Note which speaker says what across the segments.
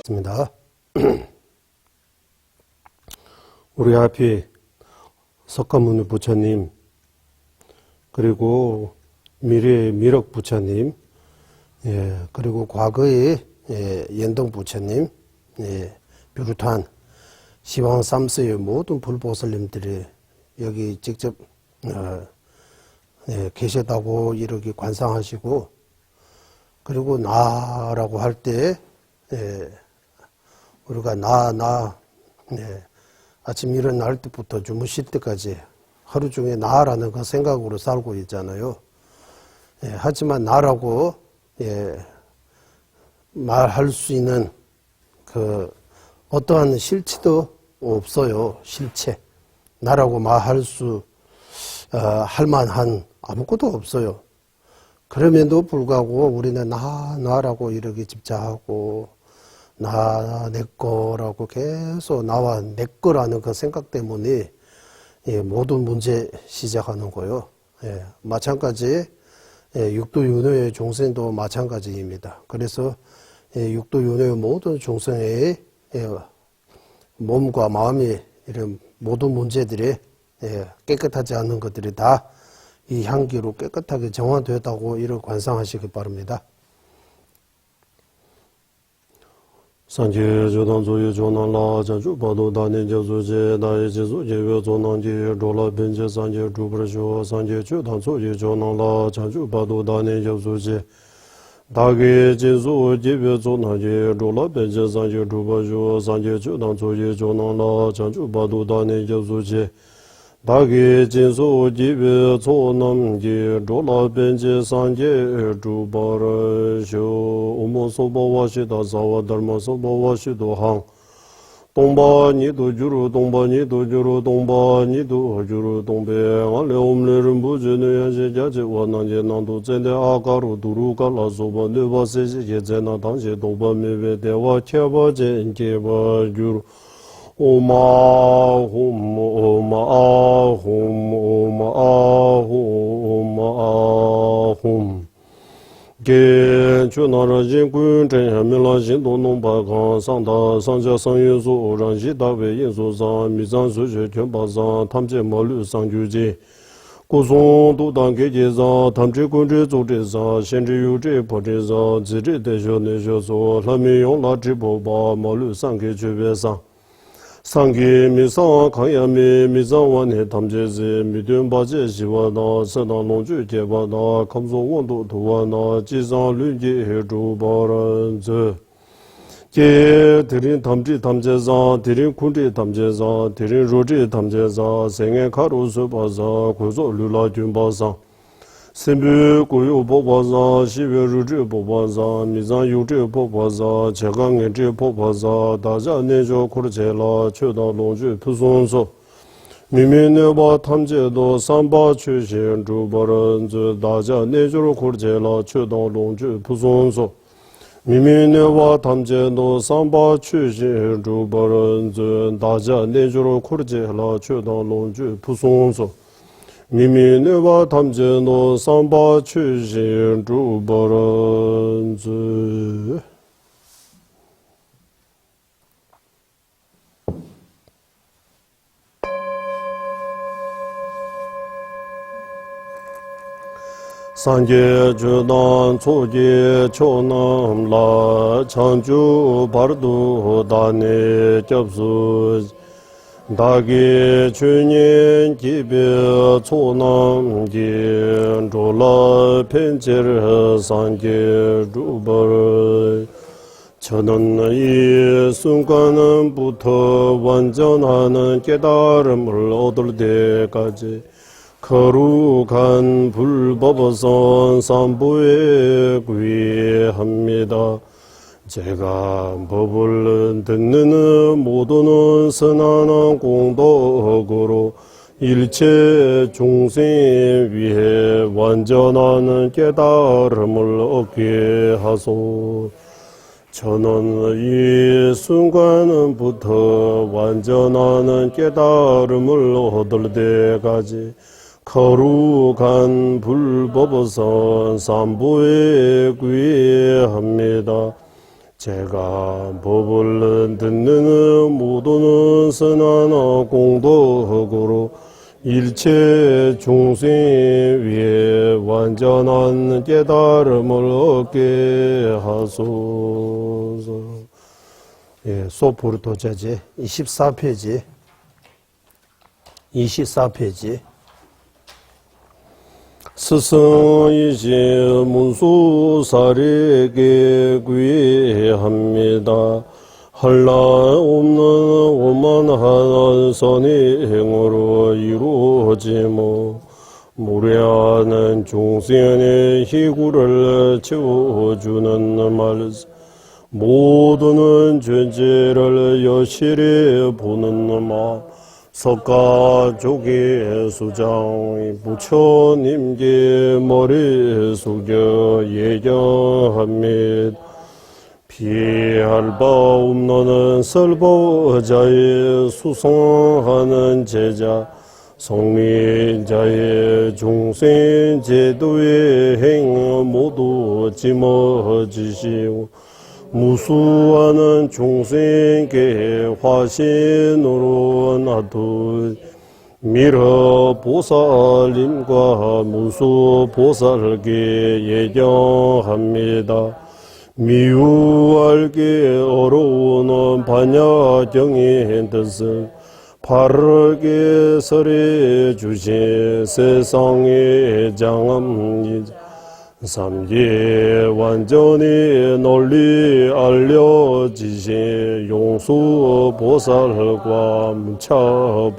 Speaker 1: 있습니다. 우리 앞에 석가모니 부처님, 그리고 미래의 미륵 부처님, 그리고 과거의 연동 부처님, 비롯한 시황 3세의 모든 불보살님들이 여기 직접 계셨다고 이렇게 관상하시고, 그리고 나라고 할 때 우리가 아침 일어날 때부터 주무실 때까지 하루 중에 나라는 그 생각으로 살고 있잖아요. 하지만 나라고 말할 수 있는 그 어떠한 실체도 없어요. 실체. 나라고 말할 할 만한 아무것도 없어요. 그럼에도 불구하고 우리는 나라고 이렇게 집착하고 내 거라고 계속 나와 내 거라는 그 생각 때문에 모든 문제 시작하는 거예요. 마찬가지 육도윤회의 종생도 마찬가지입니다. 그래서 육도윤회의 모든 종생의 몸과 마음이 이런 모든 문제들이 깨끗하지 않은 것들이 다 이 향기로 깨끗하게 정화되었다고 이를 관상하시기 바랍니다.
Speaker 2: 산제 조단 조유 조난라 자주 바도 다니 저조제 나의 제조 제외 조난지 로라 벤제 산제 주브르쇼 산제 조단 조유 조난라 자주 바도 다니 저조제 다게 제조 제외 조난지 로라 벤제 산제 주브르쇼 산제 조단 조유 조난라 자주 바도 다니 저조제 다게 제조 제외 조난지 로라 벤제 산제 주브르쇼 오모소보와시다 사와 달마소보와시도 항 동바니도 주루 동바니도 주루 동바니도 주루 동배 알레 옴레름 부제네 야제자제 원난제 난도 젠데 아가로 두루갈라 소바 네바세제 제제나 당제 도바메베 대와 캬바제 인제바 주루 오마 홈 오마 홈 오마 오마 홈 게 주나라진 군전 밀라진 도농바강 상다 상자 상유소 오랑지 다베 인소상 미상수제 견바상 탐제 몰류 상주지 고송도 단계제사 탐제 군제 조제사 현지유제 보제사 지제 대쇼내쇼소 라미용 라지보바 몰류 상계 주베상 상기 미상 강야미 미상원의 탐제지 미든바제 시와나 서나농주 제바나 감소원도 도와나 지상 륜지 해주바란즈 제 드린 탐지 탐제자 드린 군지 탐제자 드린 로지 탐제자 생애 가로수 바자 고소 룰라 준바상 sembu kuyu popaza, shive ruji popaza, mizan yuji popaza, chegang enji popaza, daja nejo kurchela, choda longju pusonso. Mimi neba tamjedo samba chushin jubaranzu, daja nejo kurchela, choda longju pusonso. Mimi neba tamjedo samba chushin jubaranzu, daja nejo kurchela, choda longju pusonso. 미미 네바 탐제노 삼바 추신 주바란즈 산제 주단 초제 초남라 창주 바르도 다네 접수 다게 주년 기별 초남기 졸라 펜제르 산제 주벌 저는 이 순간부터 완전하는 깨달음을 얻을 때까지 거룩한 불법선 삼부에 구의합니다. 제가 법을 듣는 모두는 선한 공덕으로 일체 중생 위해 완전한 깨달음을 얻게 하소. 저는 이 순간부터 완전한 깨달음을 얻을 때까지 거룩한 불법선 삼부에 구의합니다. 제가 법을 듣는 모두는 선한 공덕으로 일체 중생 위에 완전한 깨달음을 얻게 하소서. 예, 소프르토 제지 24페이지. 24페이지. 스승이시 문수사리에게 구의합니다. 한라 없는 오만한 선의 행으로 이루어지모 무례하는 중생의 희구를 채워주는 말씀 모두는 죄죄를 여실히 보는 마 석가족의 수장 부처님께 머리 숙여 예경합니다. 피할 바 없는 설보자의 수성하는 제자 성리자의 중생 제도의 행 모두 짊어지시오 무수하는 중생께 화신으로 놔두 미러 보살님과 문수 보살께 예경합니다. 미우알기 어려운 반야경의 뜻을 바르게 설해 주신 세상의 장엄이자 삼계 완전히 널리 알려지신 용수 보살과 문차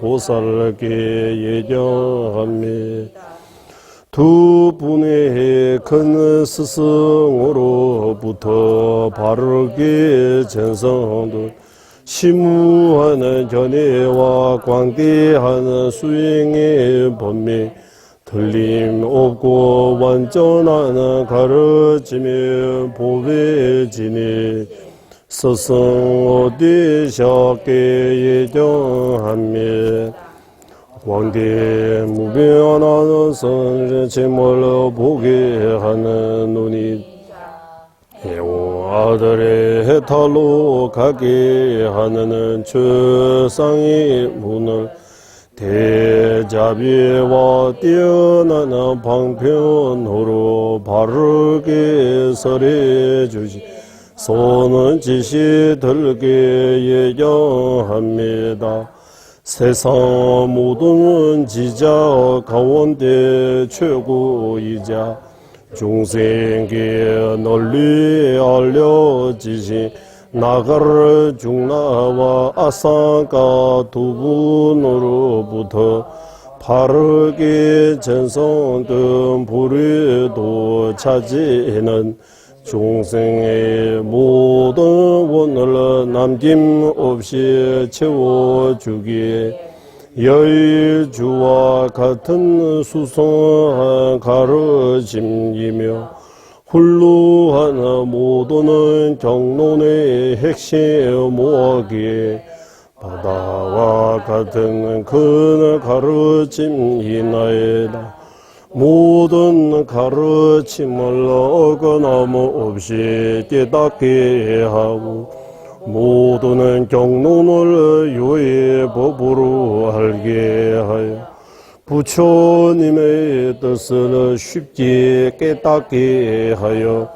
Speaker 2: 보살께 예경합니다. 두 분의 큰 스승으로부터 바르게 전성도 심무하는 견해와 광대하는 수행의 법미 틀림없고 완전한 가르침이 보배지니 스승 어디셨게 예정합니다. 광대 무변하는 선제물로 보게 하는 눈이 해오 아들의 해탈로 가게 하는 최상의 문을 대자비와 뛰어나는 방편으로 바르게 설해 주시 손은 지시 들게 예정합니다. 세상 모든 지자 가운데 최고이자 중생께 널리 알려지신 나가르 중나와 아상가 두 분으로부터 바르게 전성된 불의도 차지는 중생의 모든 원을 남김없이 채워주기에 여의주와 같은 수성한 가르침이며 훌루한 모두는 경론의 핵심 모하기에 바다와 같은 큰 가르침이나이다. 모든 가르침을 어긋남 없이 깨닫게 하고 모두는 경론을 유의 법으로 알게 하여 부처님의 뜻을 쉽게 깨닫게 하여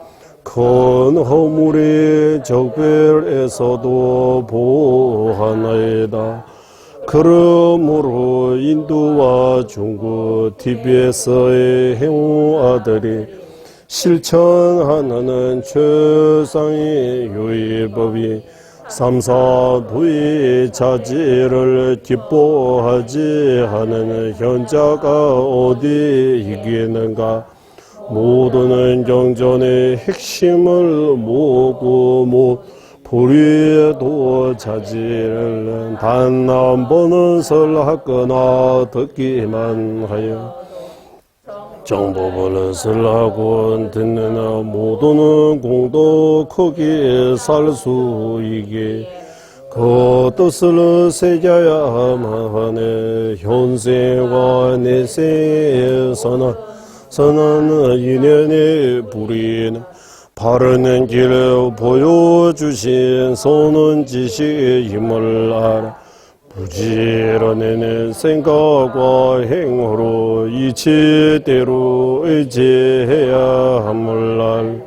Speaker 2: 큰 허물의 적별에서도 보호하나이다. 그러므로 인도와 중국, 티베트의 행우 아들이 실천하는 최상의 유의법이 삼사부의 자질을 기뻐하지 하는 현자가 어디 있겠는가? 모두는 경전의 핵심을 모으고 불의도 자질을 단 한 번은 설하거나 듣기만 하여 정법을 설하고 듣는 모두는 공도 크게 살 수 있게 그 뜻을 새겨야만 하네. 현세와 내세에서는 선한 인연의 불의는 바르는 길을 보여주신 선은 지식의 힘을 알아 부지런히는 생각과 행으로 이치대로 의지해야 함을 알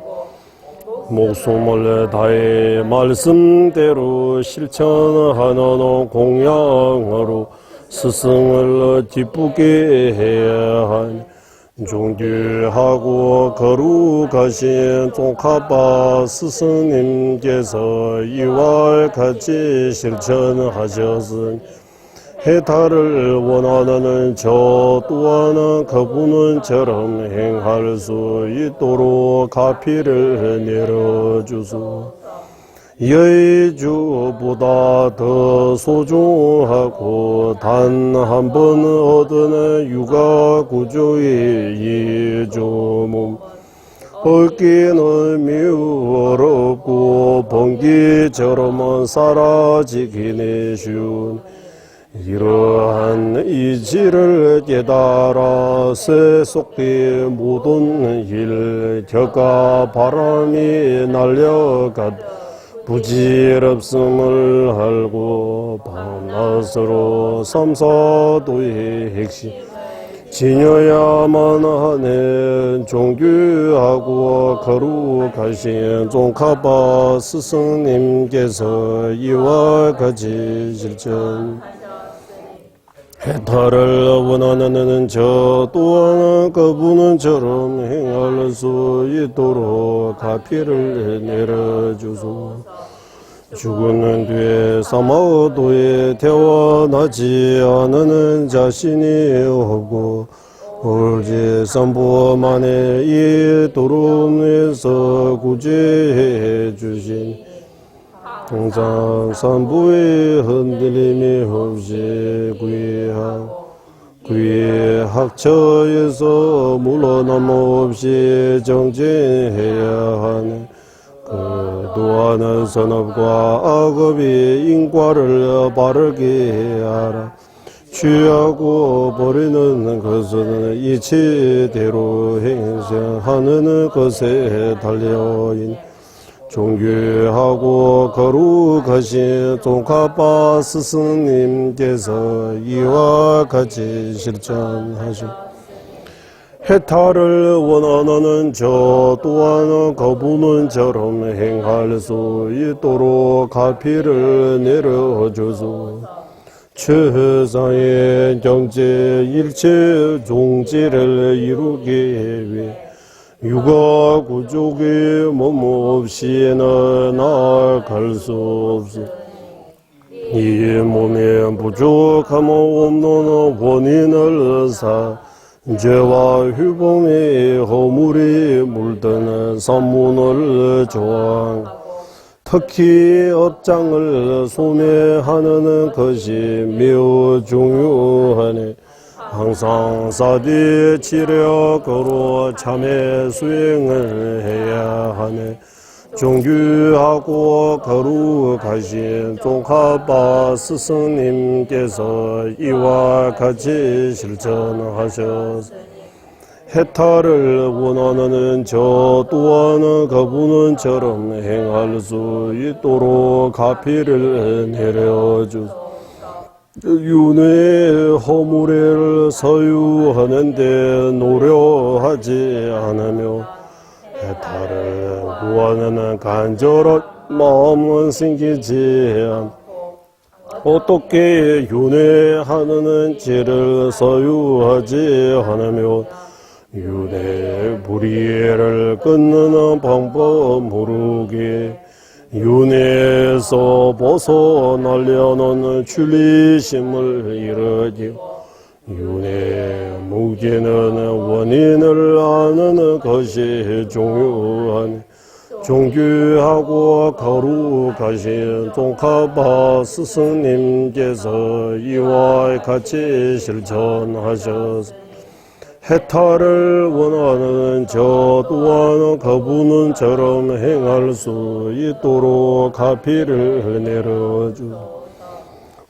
Speaker 2: 목숨을 다해 말씀대로 실천하는 공양으로 스승을 기쁘게 해야 하니 존귀하고 거룩하신 종카바 스승님께서 이와 같이 실천하셨으니 해탈을 원하는 저 또한 그분은처럼 행할 수 있도록 가피를 내려주소. 여의주보다 더 소중하고 단 한 번 얻은 육아 구조의 이조몸 얻기는 매우 어렵고 번기처럼 사라지기는 쉬운 이러한 이치를 깨달아 세속의 모든 일 격과 바람이 날려갔 부질없음을 알고 밤낮으로 삼사도의 핵심 지녀야만 하는 존귀하고 거룩하신 종카바 스승님께서 이와 같이 실천 해탈을 원하는 저 또한 그분은처럼 행할 수 있도록 가피를 내려주소. 죽은 뒤에 사마도에 태어나지 않은 자신이 없고 올지 삼보만에 이 도름에서 구제해 주신 항상 산부의 흔들림이 없이 그의 학처에서 물러남 없이 정진해야 하네. 그도하는 선업과 악업이 인과를 바르게 하라. 취하고 버리는 것은 이치대로 행세하는 것에 달려인 존귀하고 거룩하신 종카바 스승님께서 이와 같이 실천하시오. 해탈을 원하는 저 또한 그분은처럼 행할 수 있도록 가피를 내려주소. 최상의 경제 일체 종지를 이루기 위해 육아 구족의 몸 없이는 나아갈 수 없어. 이 몸에 부족함 없는 원인을 죄와 휘봉의 허물이 물드는 산문을 조항 특히 업장을 소매하는 것이 매우 중요하네. 항상 사디 치력으로 참회 수행을 해야 하네. 존귀하고 거룩하신 종카바 스승님께서 이와 같이 실천하셨. 해탈을 원하는 저 또한 그분은처럼 행할 수 있도록 가피를 내려주소. 윤회의 허물을 서유하는데 노력하지 않으며 해탈을 구하는 간절한 마음은 생기지 않. 어떻게 윤회하는 죄를 서유하지 않으며 윤회 불의를 끊는 방법 모르게 윤회에서 벗어나려는 출리심을 이르지. 윤회 무기는 원인을 아는 것이 중요하니 존귀하고 거룩하신 종카바 스승님께서 이와 같이 실천하셨습니다. 해탈을 원하는 저 또한 그분은처럼 행할 수 있도록 가피를 내려주.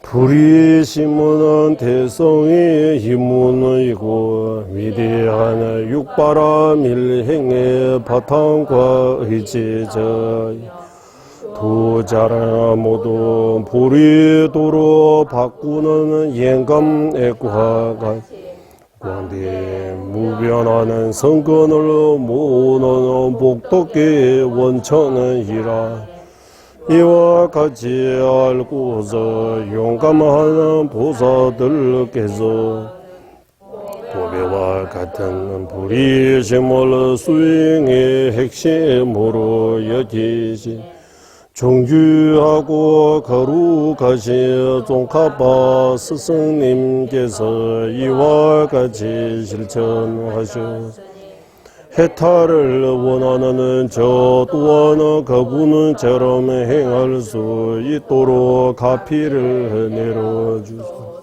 Speaker 2: 불이 심은 대성의 힘문이고 위대한 육바람 일행의 바탕과 의지자 도자라 모두 불이 도로 바꾸는 영감의 과가 광대 무변하는 성근을 모으는 복덕의 원천이라 이와 같이 알고서 용감한 보사들께서 보배와 같은 불의심을 수행의 핵심으로 여기신 종주하고 거룩하신 종카바 스승님께서 이와 같이 실천하셨습니다. 해탈을 원하는 저 또한 그분처럼 행할 수 있도록 가피를 내려주소.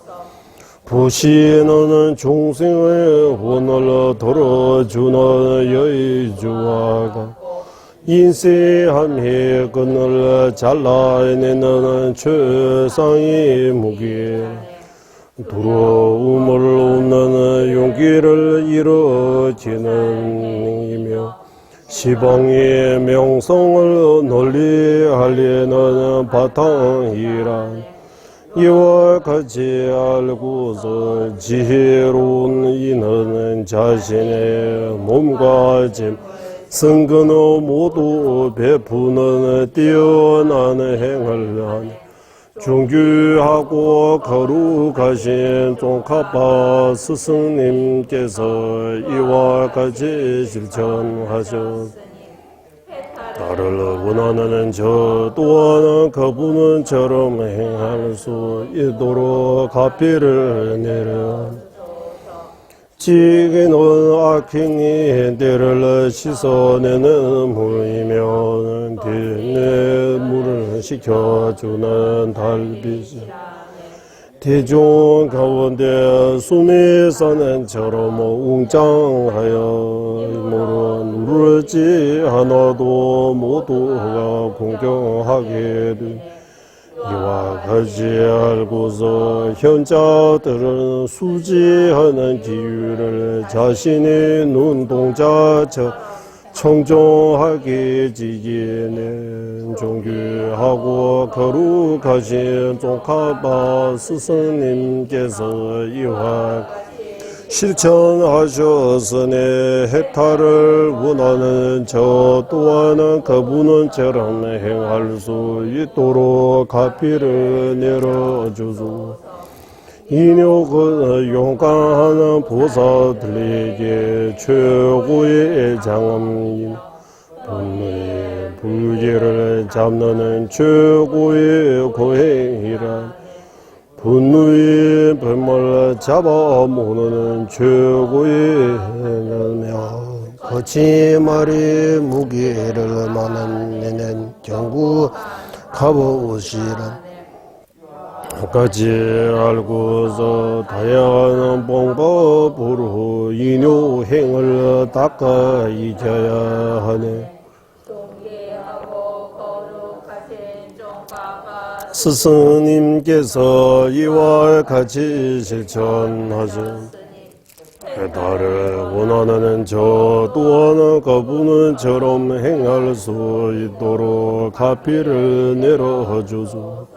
Speaker 2: 보시는 중생의 혼을 들어주는 여의주와가 인세함의 끈을 잘라내는 최상의 무게 두려움을 없는 용기를 이루어지는 이며 시방의 명성을 널리 알리는 바탕이라 이와 같이 알고서 지혜로운 이는 자신의 몸과 짐 성근의 모두 베푸는 뛰어난 행을 하니 존귀하고 거룩하신 종카파 스승님께서 이와 같이 실천하셨. 나를 원하는 저 또한 그분처럼 행할 수 있도록 가피를 내려. 지게는 악행이 때를 씻어내는 물이면 뒷내 물을 식혀주는 달빛이 대중 가운데 숨이 사는처럼 웅장하여 물어 누르지 않아도 모두가 공경하게 된 이와 같이 알고서 현자들은 수지하는 기유를 자신의 눈동자처 청정하게 지기는 존귀하고 거룩하신 종카바 스승님께서 이와 실천하셨으니 해탈을 원하는 저 또한 그분처럼 행할 수 있도록 가피를 내려주소. 인욕은 용감한 보사들에게 최고의 장엄임 분노의 불길을 잡는 최고의 고행이라 분노의 뱀을 잡아모으는 최고의 명
Speaker 1: 거치말이 무게를 나는 경구 가보시라.
Speaker 2: 같이 알고서 다양한 방법으로 인효행을 닦아 잊어야 하네. 스승님께서 이와 같이 실천하신 해탈을 원하는 저 또한 그분처럼 행할 수 있도록 가피를 내려주소.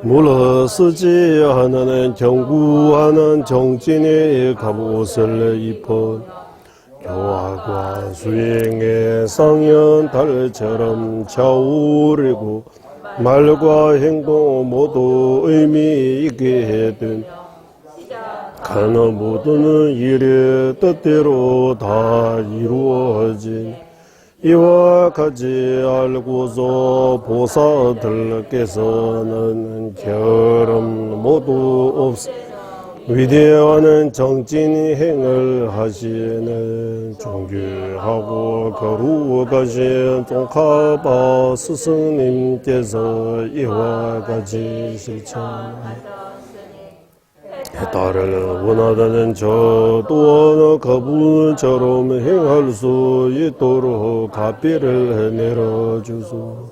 Speaker 2: 물러서지 않는 경구하는 정진의 갑옷을 입어 교화과 수행의 상연달처럼 차오르고 말과 행동 모두 의미 있게 된 가는 모든 일의 뜻대로 다 이루어진 이와 같이 알고서 보사들께서는 결함 모두 없어 위대한 정진 행을 하시는 존귀하고 거룩하신 종카바 스승님께서 이와 같이 실천하셨으니 해탈을 원하는 저 또한 그분처럼 행할 수 있도록 가피를 내려주소.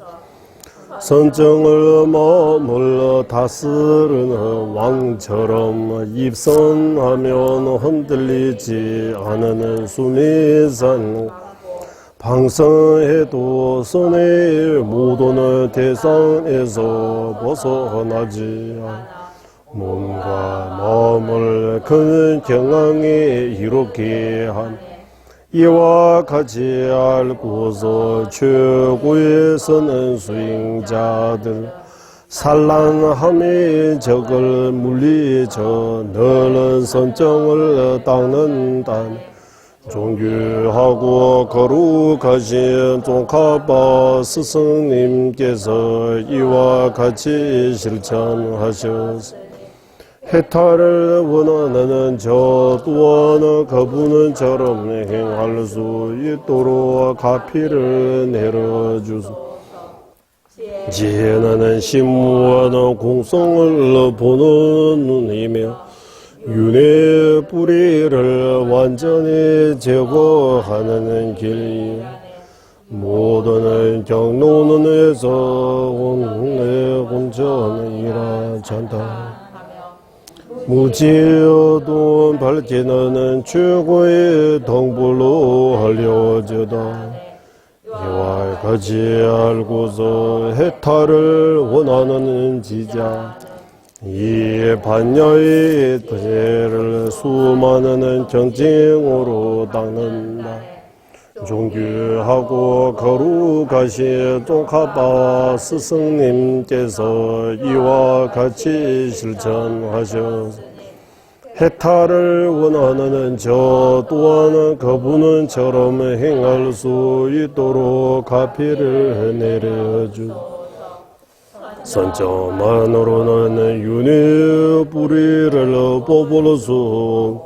Speaker 2: 선정을 마음을 다스르는 왕처럼 입선하면 흔들리지 않는 수미산 방성해도 선의 모든 대상에서 벗어나지 몸과 마음을 큰 경항에 이롭게 한 이와 같이 알고서 최고에 서는 수행자들 산란함의 적을 물리쳐 너는 선정을 닦는다. 존귀하고 거룩하신 종카바 스승님께서 이와 같이 실천하셨습니다. 해탈을 원하는 저 또한 그분은처럼 행할 수 있도록 가피를 내려주소. 지혜는 심무하는 공성을 보는 눈이며 윤의 뿌리를 완전히 제거하는 길이요 모든 경로는에서 온내 공전이라 잔다. 무지어도 밝히는 최고의 동불로 알려져다. 이와 같이 알고서 해탈을 원하는 지자 이 반야의 대를 수많은 경쟁으로 닦는다. 존귀하고 거룩하신 종카바 스승님께서 이와 같이 실천하셔서 해탈을 원하는 저 또한 그분은처럼 행할 수 있도록 가피를 내려주소. 선정만으로는 윤의 뿌리를 뽑을 수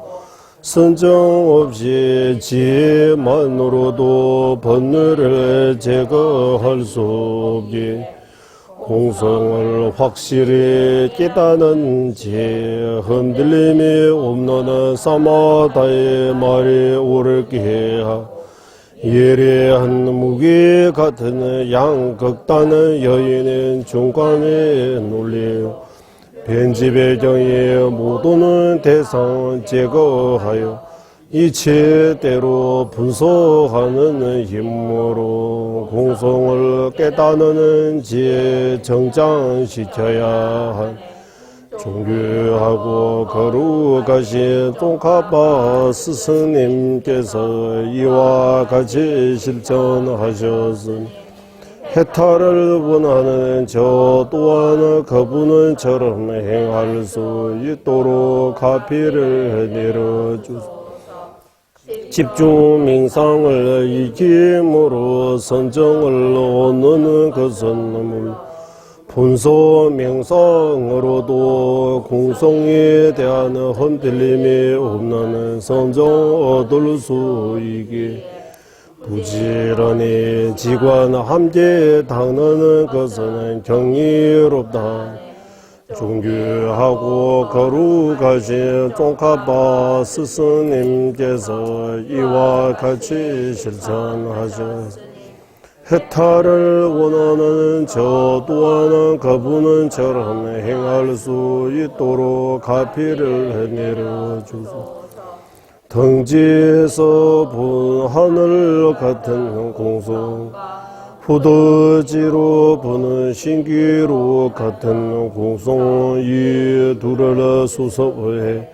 Speaker 2: 선정 없이 지혜만으로도 번뇌를 제거할 수 없기 공성을 확실히 깨닫는 지혜 흔들림이 없는 사마다의 말이 옳게 하여 예리한 무기 같은 양극단의 여인은 중간에 놀려 편집의 경에 모두는 대상 제거하여 이체대로 분석하는 힘으로 공성을 깨닫는 지혜 정장시켜야 한 존귀하고 거룩하신 똥카바 스승님께서 이와 같이 실천하셨으니 해탈을 원하는 저 또한 그분은처럼 행할 수 있도록 가피를 내려주소. 집중 명상을 익힘으로 선정을 얻는 것은 분소 명상으로도 공성에 대한 흔들림이 없는 선정 얻을 수 있게 부지런히 지관 함께 닦는 것은 경이롭다. 존귀하고 거룩하신 종카바 스승님께서 이와 같이 실천하셨습니다. 해탈을 원하는 저 또한 그분은처럼 행할 수 있도록 가피를 내려주소. 등지에서 본 하늘 같은 공성 후더지로 보는 신기로 같은 공성 이 둘을 수섭해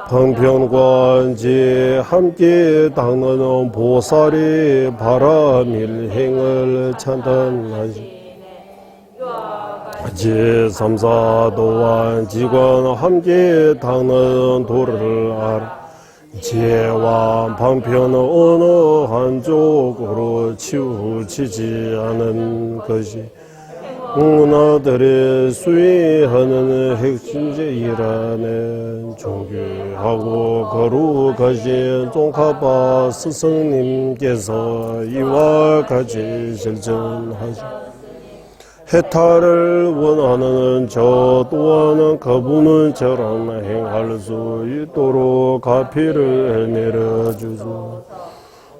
Speaker 2: 방편관지 함께 닦는 보살이 바라밀 행을 찬탄하시 제3사도와 지관 함께 닦는 도를 알아 지혜와 방편은 어느 한쪽으로 치우치지 않은 것이 문화들의 수행하는 핵심제이라네. 존귀하고 거룩하신 종카바 스승님께서 이와 같이 실천하시 해탈을 원하는 저 또한 그분은처럼 행할 수 있도록 가피를 내려주소.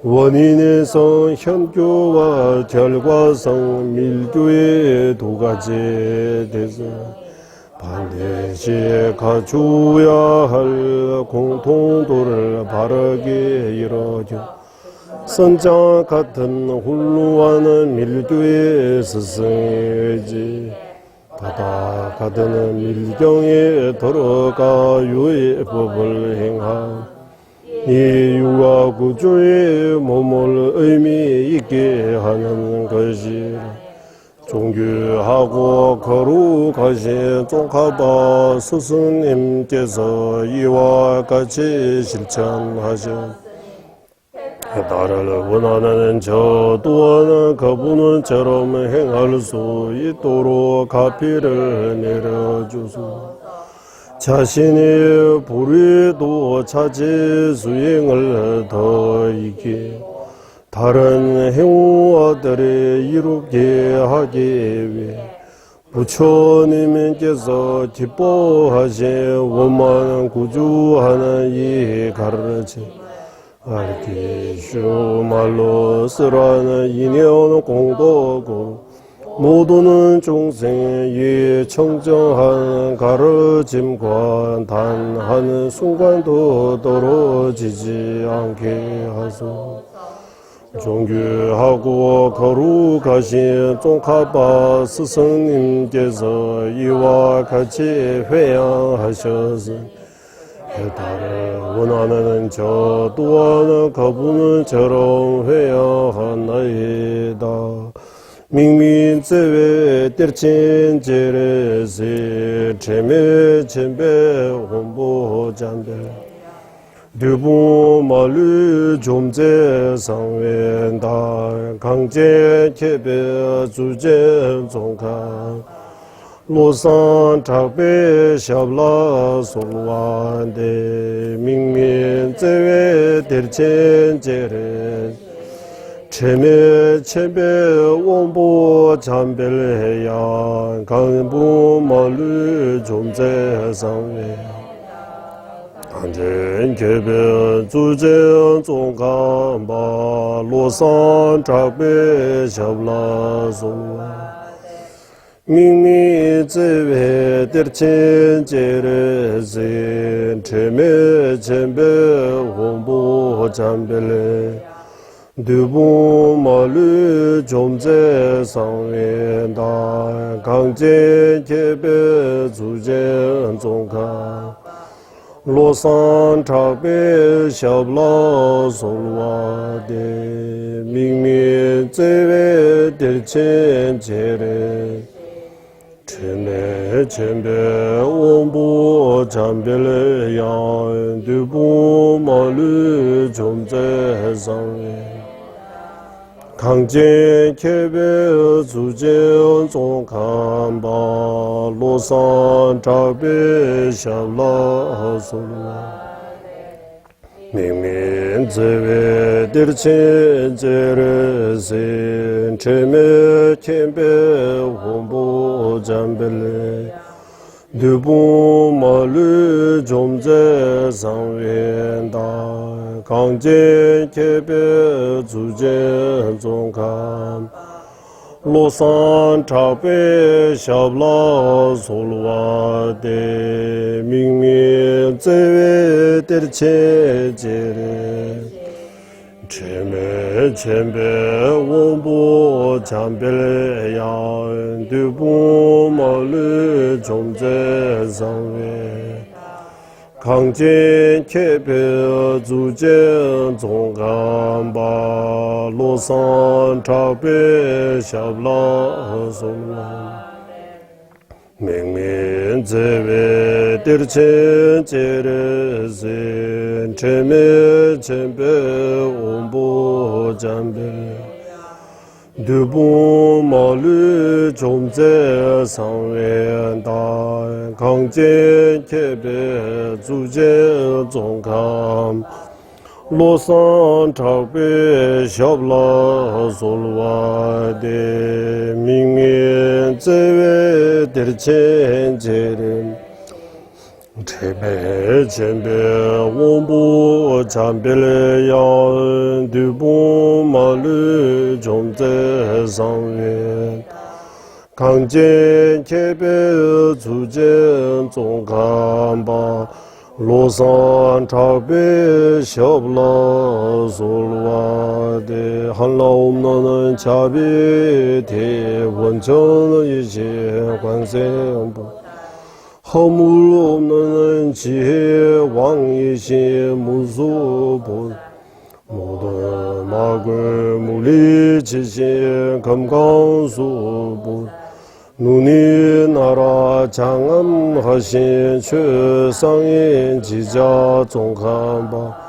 Speaker 2: 원인의 성 현교와 결과성 밀교의 두 가지 대서 반드시 갖추어야 할 공통도를 바르게 이루어져 선장 같은 훌륭한 밀교의 스승이지 바다 같은 밀경에 들어가 유의 법을 행함 이 유아 구조의 몸을 의미 있게 하는 것이라 존귀하고 거룩하신 종카바 스승님께서 이와 같이 실천하셨 나를 원하는 저 또한 그분처럼 행할 수 있도록 가피를 내려주소 자신의 불의도 차지 수행을 더 있게 다른 행위들이 이롭게 하기 위해 부처님께서 기뻐하신 원만 구주하는 이 가르침 알기슈 말로 쓰라는 인연 공도고 모두는 중생의 청정한 가르침과 단 한 순간도 떨어지지 않게 하소 존귀하고 거룩하신 종카바 스승님께서 이와 같이 회양하셔서 해달을 원하는 저 또한 그분처럼 회양하나이다 민민제외 떼친 제레세 제메 쳔베 홍보 잠베 두부 말루 좀제 상웬다 강제 케베 주제 종가 로산 작베 샤블라 솔완데 민민제외 떼친 제레 체메 체베 원보 잠벨해야 강부 말루 좀제 상웨 안전 개변 주제 종간바 로산 작베 샤블라 솔완 민미 제외 떼친 제레세 체메 체베 원보 잠벨해 두부 말루 좀제 상wen다 강제 개베 주제 종가 로산 작베 샤블라 솔와데 민미 제외 딜첸 제레 체메 쳔베 원부 잠벨레 양 두부 말루 좀제 상wen 강제 개베 주제 종간바 로산 작베 샤블라 솔와 민민 제외 딜친 제레세 체메 쳔베 홍보 잠벨레 두부 말루 좀제 상wen다 강제 개베 주제 종감 로산 작베 샤블라 솔와데 민미 제외 떼르체 제레 체메 쳔베 원보 잠벨 양 두부 말루 좀제 상웨 강제 개베 주제 종간바 로산 작베 샤블라 솔라 민민 제외 떼르첸 제레세 체메 쳔베 원보 잠벨 두부 말루 좀제 상wen다 강제 개베 주제 종감 로산 작베 샤블라 솔와데 민민 제외 떼르첸 제레 제배 원부 잠벨의 야은 두봉마르 종대상연 강진 개배 주전 종간바 로산 차배 셔블라 솔와데 한라 없는 차비 대원천 이제 관세음부 허물 없는 지혜 왕이신 무수본 모두 마글 물리지신 금강수본 눈이 나라 장엄하신 최상인 지자 종간바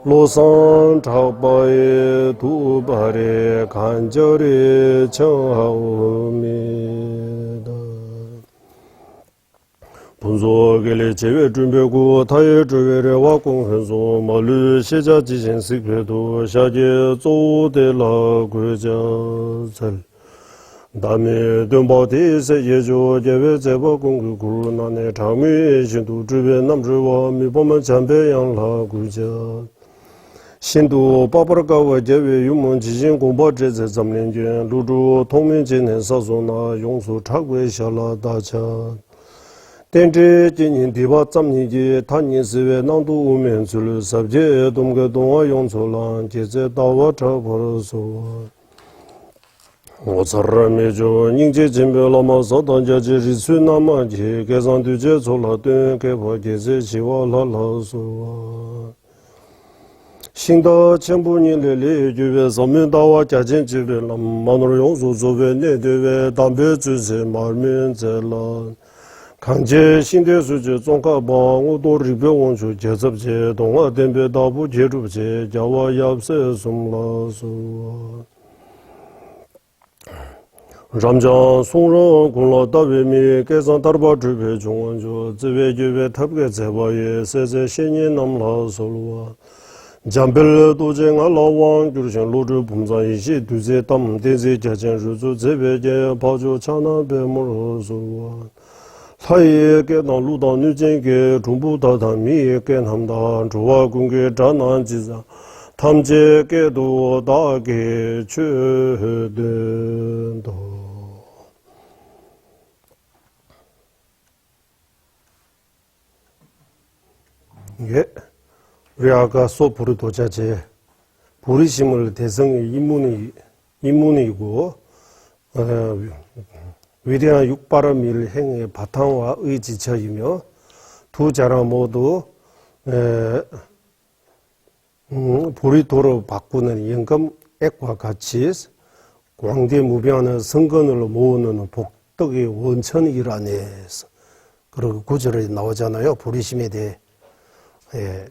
Speaker 2: 로산 차바의 두 발에 간절히 청하옵니다. 분소계리 제외 준비고 타예 주외래 와공현소 마루 시자 지신 식회도 샤제 조대라 괴자설 다음에 돈바디세 예조 제외 제보 공구 구나네 장미 신도 주변 남주와 미보면 잠배양라 구자 신도 바바르가와 제외 유문 지진 공부 제제 점령전 루루 통민진의 사소나 용수 차고의 샬라다차 땡제 진인 디바 짬니지 탄니스웨 난도 우면 줄 삽제 동게 동화 용솔란 제제 다와 차버서 오사람이죠 닝제 진별라마서 던져지 리수나마지 계산두제 솔라된 개보제제 지와라라소 신도 전부님들이 주변 서면다와 자진지를 만으로 용수조베 내대외 담배 주세 말면zel란 강제 신대수제 종가방 우도리병원주 제섭제 동화된배 다부 제루제 자와 얍세 숨라수 ramjan songrang gongla dabemi kesan tarba zhubhe zhongwanjo ziwe gyube tabge zebaye seze shenye namla solwa jambel doje nga lawang gyurshen lodru bumzan ishi duze tam deze jajen ruzu zebe ge pajo chana be moro solwa laye ge na luda nujen ge rumbu dada mi ge namda zhuwa gunge zhanan jiza 탐제 깨도 다게 최된도 예, 우리 아까 소프르 도자제 부리심을 대성의 인문이고 위대한 육바람 일행의 바탕과 의지처이며 두 자라 모두 보리도로 바꾸는 연금액과 같이 광대무변의 성근을 모으는 복덕의 원천이라네. 그리고 구절에 나오잖아요. 부리심에 대해. 예.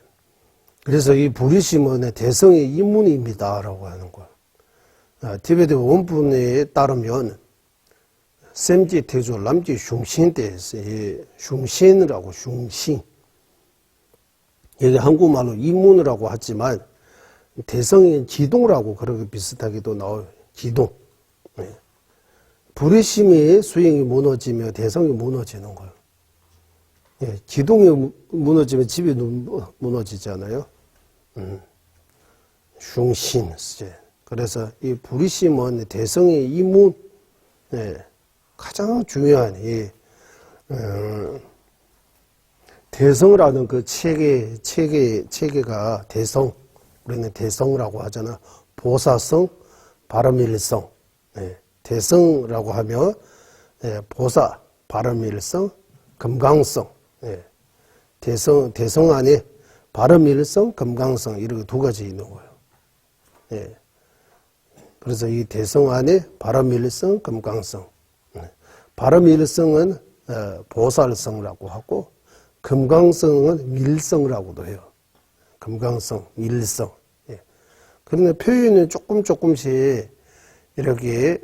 Speaker 2: 그래서 이 부리심은 대성의 인문입니다라고 하는 거예요. 티베트 원분에 따르면 샘지 태조 남지 슝신대에서 슝신이라고 슝신. 여기 한국말로 인문이라고 하지만 대성의 기동이라고 그렇게 비슷하게도 나와요. 기동. 네. 부리심의 수행이 무너지며 대성이 무너지는 거예요. 예, 기동이 무너지면 집이 무너지잖아요. 슝신. 그래서 이 부리심은 대성의 인문, 예, 가장 중요한 이 대성이라는 그 체계가 대성, 우리는 대성이라고 하잖아. 보사성, 바람일성. 네. 대성이라고 하면 네, 보사, 바람일성, 금강성. 네. 대성 안에 바람일성, 금강성 이렇게 두 가지 있는 거예요. 네. 그래서 이 대성 안에 바람일성, 금강성. 네. 바람일성은 보살성이라고 하고 금강성은 밀성이라고도 해요. 금강성, 밀성. 예. 그런데 표현은 조금씩 이렇게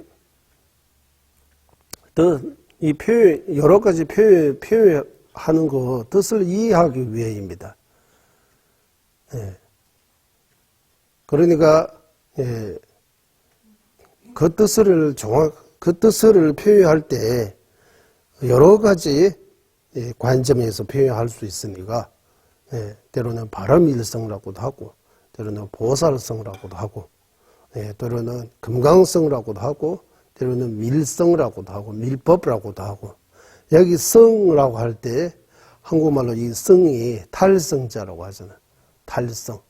Speaker 2: 이 표현, 여러 가지 표현하는 거 뜻을 이해하기 위해입니다. 예. 그러니까 예. 그 뜻을 표현할 때 여러 가지
Speaker 1: 관점에서 표현할 수 있으니까 때로는 바람일성이라고도 하고 때로는 보살성이라고도 하고 때로는 금강성이라고도 하고 때로는 밀성이라고도 하고 밀법이라고도 하고 여기 성이라고 할 때 한국말로 이 성이 탈성자라고 하잖아요. 탈성.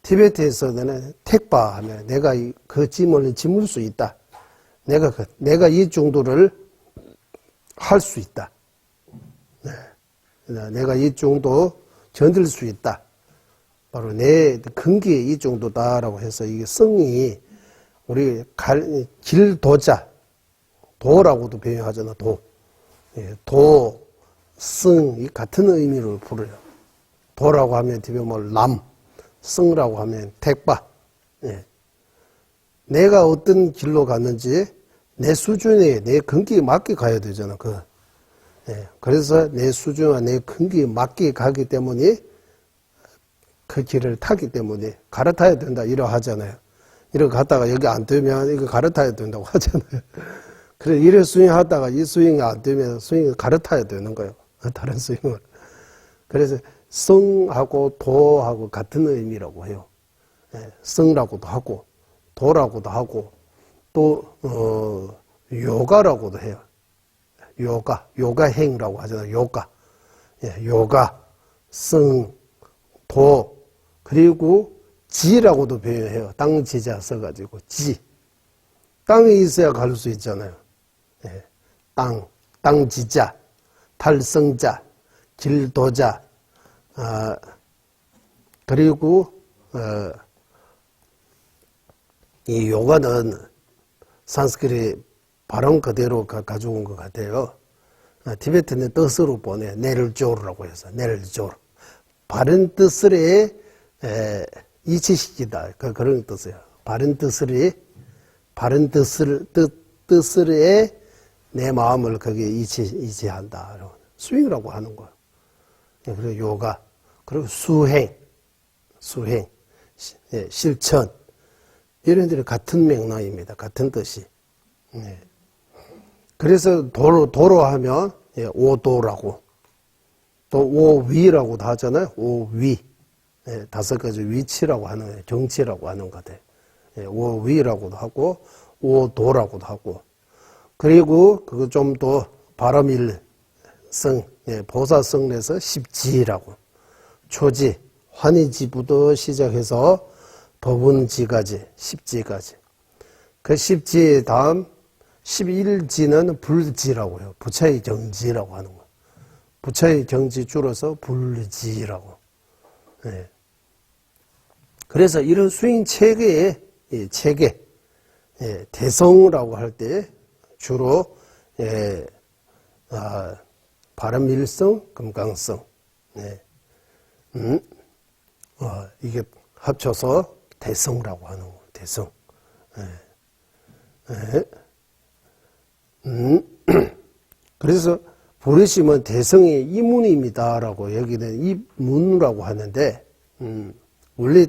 Speaker 1: 티베트에서는 택바 하면 내가 그 짐을 짊을 수 있다. 내가 이 정도를 할 수 있다. 내가 이 정도 견딜 수 있다. 바로 내 근기에 이 정도다라고 해서 이게 성이 우리 길도자, 도라고도 표현하잖아, 도. 도, 성, 이 같은 의미로 부르요. 도라고 하면 티베트말 람, 성이라고 하면 택바. 내가 어떤 길로 갔는지 내 수준에, 내 근기에 맞게 가야 되잖아, 그래서 내 수준과 내 근기에 맞게 가기 때문에 그 길을 타기 때문에 갈아타야 된다, 이러 하잖아요. 이렇게 갔다가 여기 안 되면 이거 갈아타야 된다고 하잖아요. 그래, 이래 스윙하다가 이 스윙이 안 되면 스윙을 갈아타야 되는 거예요. 다른 스윙을. 그래서 성하고 도하고 같은 의미라고 해요. 성라고도 하고, 도라고도 하고, 또, 요가라고도 해요. 요가행이라고 하잖아요. 요가, 성, 도, 그리고 지라고도 표현해요. 땅지자 써가지고, 지. 땅이 있어야 갈 수 있잖아요. 땅지자, 탈성자, 길도자, 그리고, 이 요가는 산스크릿 발음 그대로 가져온 것 같아요. 티베트는 뜻으로 보내, 네를조르라고 해서, 네를조르. 바른 뜻을 이치시키다. 그런 뜻이에요. 바른 뜻을 내 마음을 거기에 이치한다. 스윙이라고 하는 거예요. 그리고 요가, 그리고 수행, 실천. 이런 들이 같은 맥락입니다. 같은 뜻이. 그래서 도로 하면 오도라고, 또 오위라고도 하잖아요. 오위. 5가지 위치라고 하는 거예요. 정치라고 하는 것 같아요. 오위라고도 하고 오도라고도 하고, 그리고 그거 좀 더 바람일성, 보사성에서 십지라고, 초지, 환희지부터 시작해서 법운지까지, 십지까지. 그 십지 다음 11지는 불지라고 해요. 부처의 경지라고 하는 거예요. 부처의 경지 줄여서 불지라고. 그래서 이런 스윙 체계의 체계, 대성이라고 할 때 주로 바람일성, 금강성, 이게 합쳐서 대성이라고 하는 거예요. 대성. 그래서 부르심은 대성의 이문입니다라고 여기는 이문이라고 하는데, 원래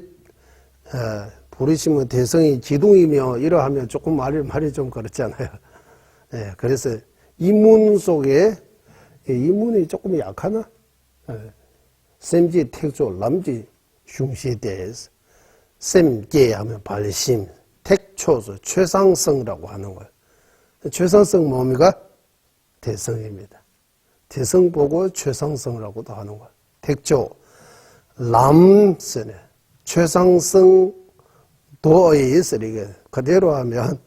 Speaker 1: 부르심은 대성의 기둥이며 이러하면 조금 말이 좀 그렇잖아요. 그래서 이문 속에 이문이 조금 약하나? 셈지 택조 남지 흉시대에서 셈계 하면 발심, 택초소 최상성이라고 하는 거예요. 최상성 뭡니까? 대성입니다. 대성 보고 최상성이라고도 하는 거예요. 택조 람스네 최상성 도에서 이게 그대로 하면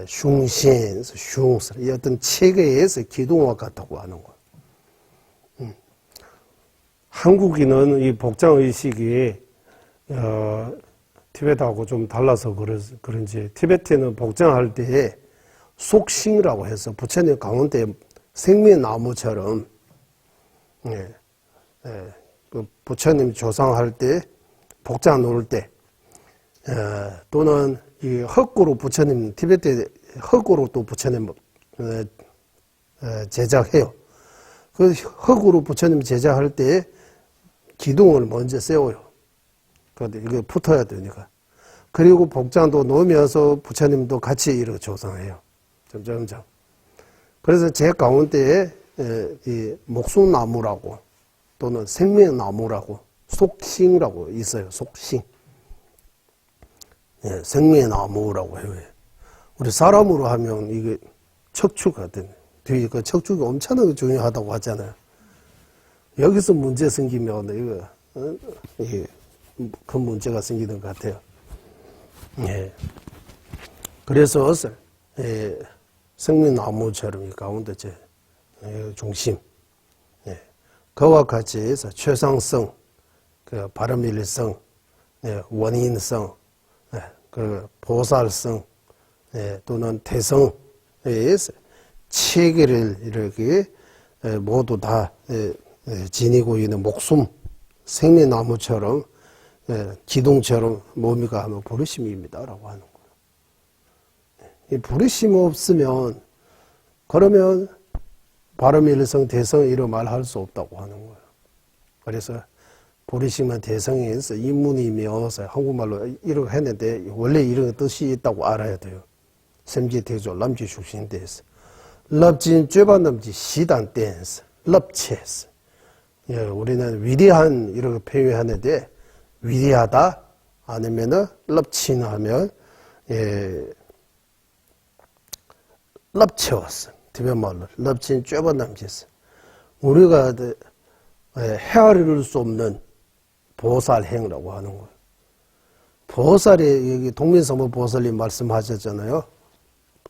Speaker 1: 흉신, 흉스 이 어떤 체계에서 기둥과 같다고 하는 거예요. 한국인은 이 복장 의식이 티베트하고 좀 달라서 그런지 티베트는 복장할 때 속싱이라고 해서 부처님 가운데 생명나무처럼 그 부처님 조상할 때 복장 놓을 때 또는 이 흙으로 부처님 티베트 흙으로 또 부처님 제작해요. 그 흙으로 부처님 제작할 때 기둥을 먼저 세워요. 그런데 이게 붙어야 되니까. 그리고 복장도 놓으면서 부처님도 같이 이렇게 조상해요. 점점점. 그래서 제 가운데에 이 목숨나무라고 또는 생명나무라고 속싱이라고 있어요. 속싱. 예, 생명나무라고 해요. 우리 사람으로 하면 이게 척추거든요. 뒤에 그 척추가 엄청나게 중요하다고 하잖아요. 여기서 문제 생기면 이거 이게 큰 문제가 생기는 것 같아요. 예. 그래서 예, 생명나무처럼 이 가운데 중심, 예. 그와 같이 해서 최상성, 그 발음일성, 예, 원인성, 예, 그 보살성, 예, 또는 태성에 의해서 체계를 이렇게 모두 다 지니고 있는 목숨, 생명나무처럼 기둥처럼 몸이가 하면 부르심입니다라고 하는 거예요. 이 부르심 없으면 그러면 발음일성, 대성 이런 말 할 수 없다고 하는 거예요. 그래서 부르심은 대성에서 인문이며서 한국말로 이렇게 했는데 원래 이런 뜻이 있다고 알아야 돼요. 샘지대조 남지숙신대에서 럽진 쬐반남지 시단대에서 럽체에서 예, 우리는 위대한 이렇게 표현하는데 위대하다 아니면은 럽친 하면 예, 럽체웠어. 티베말로 럽진 쬐반남지에서 우리가 헤아릴 수 없는 보살행이라고 하는 거예요. 보살이 여기 동민성부 보살님 말씀하셨잖아요.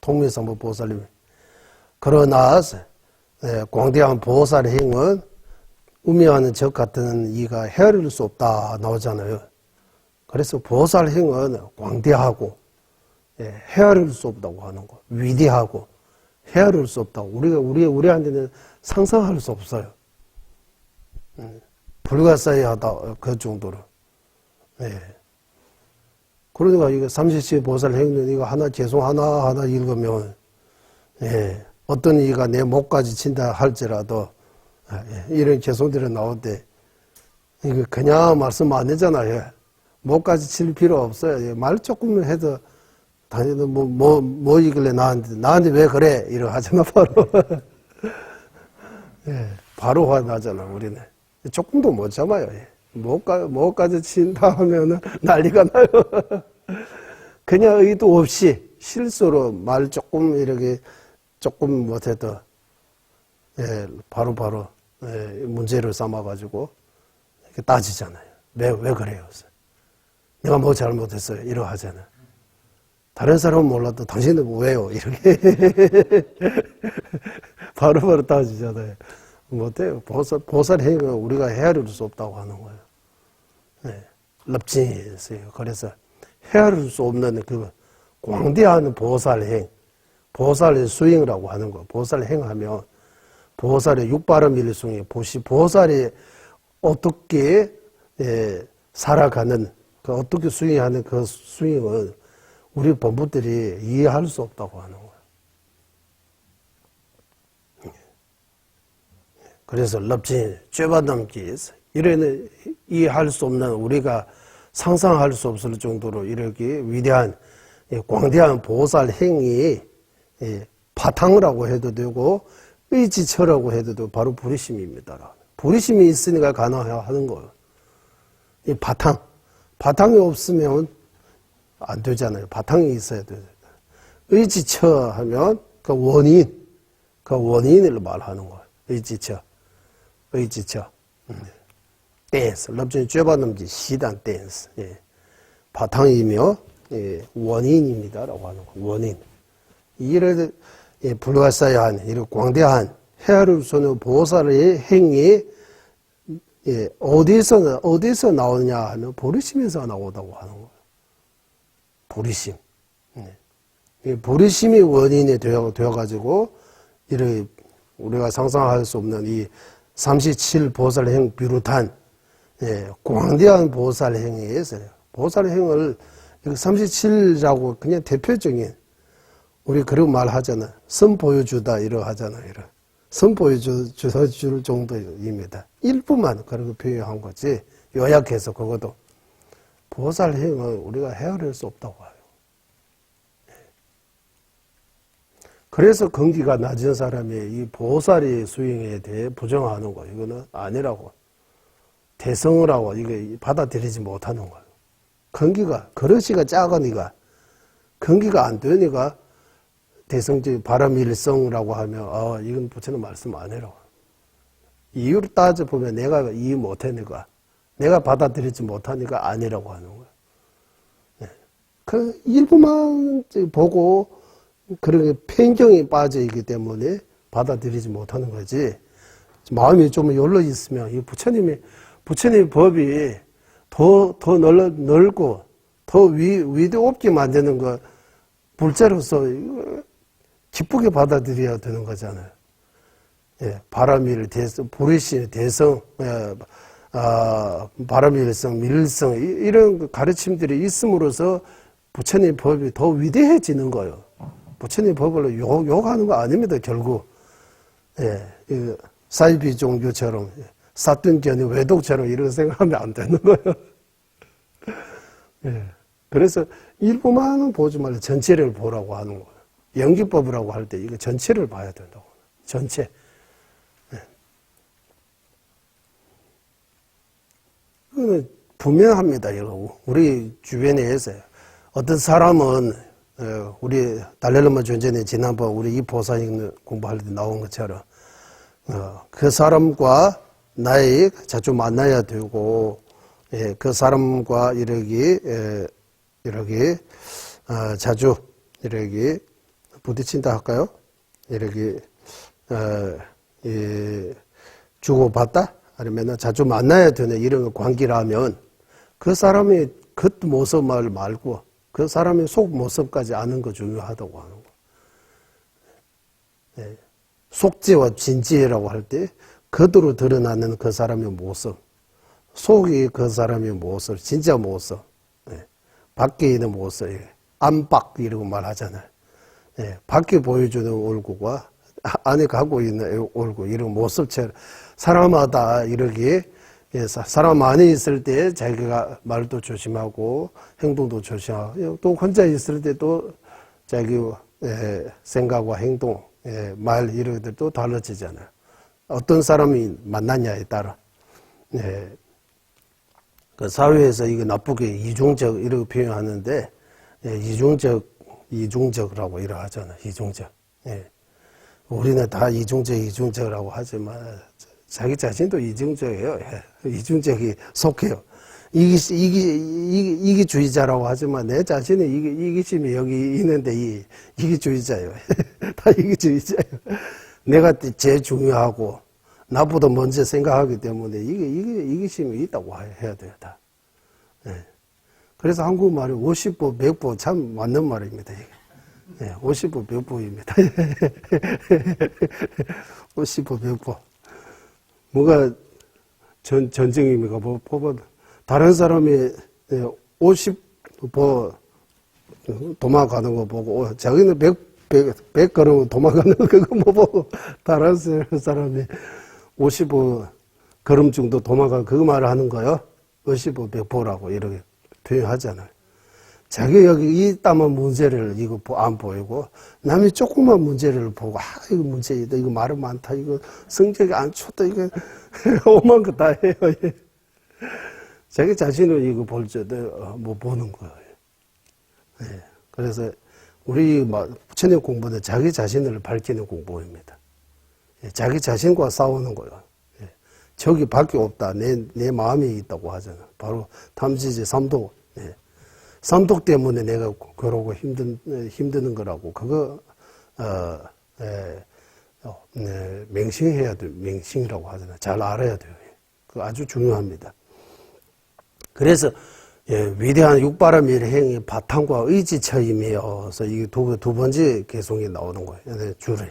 Speaker 1: 동민성부 보살님. 그러나 광대한 보살행은 우미하는 적 같은 이가 헤아릴 수 없다 나오잖아요. 그래서 보살행은 광대하고 헤아릴 수 없다고 하는 거. 위대하고 헤아릴 수 없다고. 우리한테는 상상할 수 없어요. 불가사의하다 그 정도로. 예. 그러니까 이거 삼시치 보살 행전 이거 하나 개송 하나 읽으면 예. 어떤 이가 내 목까지 친다 할지라도 예. 이런 개송들이 나올 때 이거 그냥 말씀 안 되잖아요. 목까지 칠 필요 없어요. 예. 말 조금 해도 다니도 뭐 이길래 나한테 왜 그래 이러 하잖아 바로. 예. 바로 화나잖아 우리는. 조금도 못 참아요. 목까지 친다 하면은 난리가 나요. 그냥 의도 없이 실수로 말 조금 이렇게 조금 못해도 바로 문제를 삼아가지고 이렇게 따지잖아요. 왜 그래요? 내가 뭐 잘못했어요? 이러 하잖아요. 다른 사람은 몰라도 당신은 왜요? 이렇게 바로 따지잖아요. 못해요. 보살행은 우리가 헤아릴 수 없다고 하는 거예요. 네. 럽진이었어요. 그래서 헤아릴 수 없는 그 광대한 보살행, 보살의 수행이라고 하는 거. 보살행하면 보살의 육발음 일숭이 보살이 어떻게 살아가는 그 어떻게 수행하는 그 수행을 우리 본부들이 이해할 수 없다고 하는 거예요. 그래서 럽진, 쬐바넘기 이런 이해할 수 없는 우리가 상상할 수 없을 정도로 이렇게 위대한 광대한 보살 행위 바탕이라고 해도 되고 의지처라고 해도 되고 바로 부르심입니다. 부르심이 있으니까 가능하는 거예요. 이 바탕이 없으면 안 되잖아요. 바탕이 있어야 돼요. 의지처 하면 그 원인을 말하는 거예요. 의지처. 댄스. 럽진 쬐바넘지 시단 댄스. 예. 바탕이며 원인입니다라고 하는 거. 원인. 이를 불가사의한 이런 광대한 헤아릴 수 없는 보살의 행위 어디서 나오느냐 하면 부르심에서 나오다고 하는 거예요. 부르심. 부르심이 원인이 되어가지고 이렇게 우리가 상상할 수 없는 이 37 보살행 비롯한 광대한 보살행에 의해서 보살행을 37이라고 그냥 대표적인 우리 그런 말 하잖아. 선 보여주다 이러 하잖아. 선 보여줄 정도입니다. 일부만 그렇게 표현한 거지. 요약해서 그것도 보살행은 우리가 헤아릴 수 없다고 해요. 그래서 근기가 낮은 사람이 이 보살의 수행에 대해 부정하는 거예요. 이거는 아니라고. 대성을 하고 이게 받아들이지 못하는 거예요. 근기가, 그릇이가 작으니까, 근기가 안 되니까 대성지 바람일성이라고 하면, 이건 부처님 말씀 아니라고. 이유를 따져보면 내가 이해 못하니까, 내가 받아들이지 못하니까 아니라고 하는 거예요. 네. 그 일부만 보고, 그렇게 편견이 빠져 있기 때문에 받아들이지 못하는 거지. 마음이 좀 열려 있으면, 이 부처님의 법이 더 넓고, 더 위도 없게 만드는 거, 불자로서 기쁘게 받아들여야 되는 거잖아요. 예, 바람일 대성, 불의신 대성, 바람일성, 밀성, 이런 가르침들이 있음으로써 부처님 법이 더 위대해지는 거예요. 부처님 법을 욕하는 거 아닙니다, 결국. 예, 사이비 종교처럼, 사돈견이 외독처럼 이런 생각하면 안 되는 거예요. 예, 그래서 일부만은 보지 말고 전체를 보라고 하는 거예요. 연기법이라고 할 때 이거 전체를 봐야 된다고. 전체. 예. 그거는 분명합니다, 이거. 우리 주변에서요. 어떤 사람은 우리 달렐라마 존재는 지난번 우리 이 보살님 공부할 때 나온 것처럼 그 사람과 나이 자주 만나야 되고 그 사람과 이렇게 자주 이렇게 부딪힌다 할까요? 이렇게 주고받다 아니면 자주 만나야 되는 이런 관계라면 그 사람의 겉 모습을 말고 그 사람의 속 모습까지 아는 거 중요하다고 하는 거. 예. 속지와 진지라고 할 때 겉으로 드러나는 그 사람의 모습, 속이 그 사람의 모습, 진짜 모습, 예. 밖에 있는 모습, 안팎 이라고 말하잖아요. 예. 밖에 보여주는 얼굴과 안에 갖고 있는 얼굴 이런 모습처럼 사람마다 이렇게 사람 안에 있을 때 자기가 말도 조심하고 행동도 조심하고 또 혼자 있을 때 또 자기 생각과 행동, 말 이런 것들도 달라지잖아요. 어떤 사람이 만났냐에 따라 그 사회에서 이거 나쁘게 이중적 이렇게 표현하는데 이중적이라고 이렇게 하잖아요. 이중적. 우리는 다 이중적이라고 하지만 자기 자신도 이중적이에요. 이중적이 속해요. 이기주의자라고 하지만 내 자신은 이기심이 여기 있는데 이기주의자예요. 다 이기주의자예요. 내가 제일 중요하고 나보다 먼저 생각하기 때문에 이기심이 있다고 해야 돼요. 다. 그래서 한국말이 50보 100보 참 맞는 말입니다. 50보 100보입니다. 50보 100보. 뭐가 전쟁입니까? 다른 사람이 50보 도망가는 거 보고, 자기는 100 걸으면 도망가는 거 그거 뭐 보고, 다른 사람이 50보 걸음 정도 도망가는 그거 말을 하는 거요. 50보 100보라고 이렇게 표현하잖아요. 자기 여기 이따만 문제를 이거 안 보이고 남이 조그만 문제를 보고 이거 문제이다 이거 말은 많다 이거 성적이 안 좋다 이거 오만 거 다 해요. 자기 자신을 이거 볼 때도 못 보는 거예요. 그래서 우리 부처님 공부는 자기 자신을 밝히는 공부입니다. 자기 자신과 싸우는 거예요. 적이 밖에 없다. 내 마음이 있다고 하잖아. 바로 탐지지 삼독. 삼독 때문에 내가 그러고 힘드는 거라고. 그거, 맹신해야 돼. 맹신이라고 하잖아. 잘 알아야 돼요. 그거 아주 중요합니다. 그래서, 위대한 육바람일 행의 바탕과 의지처임이어서 이게 두 번째 개송이 나오는 거예요. 줄이.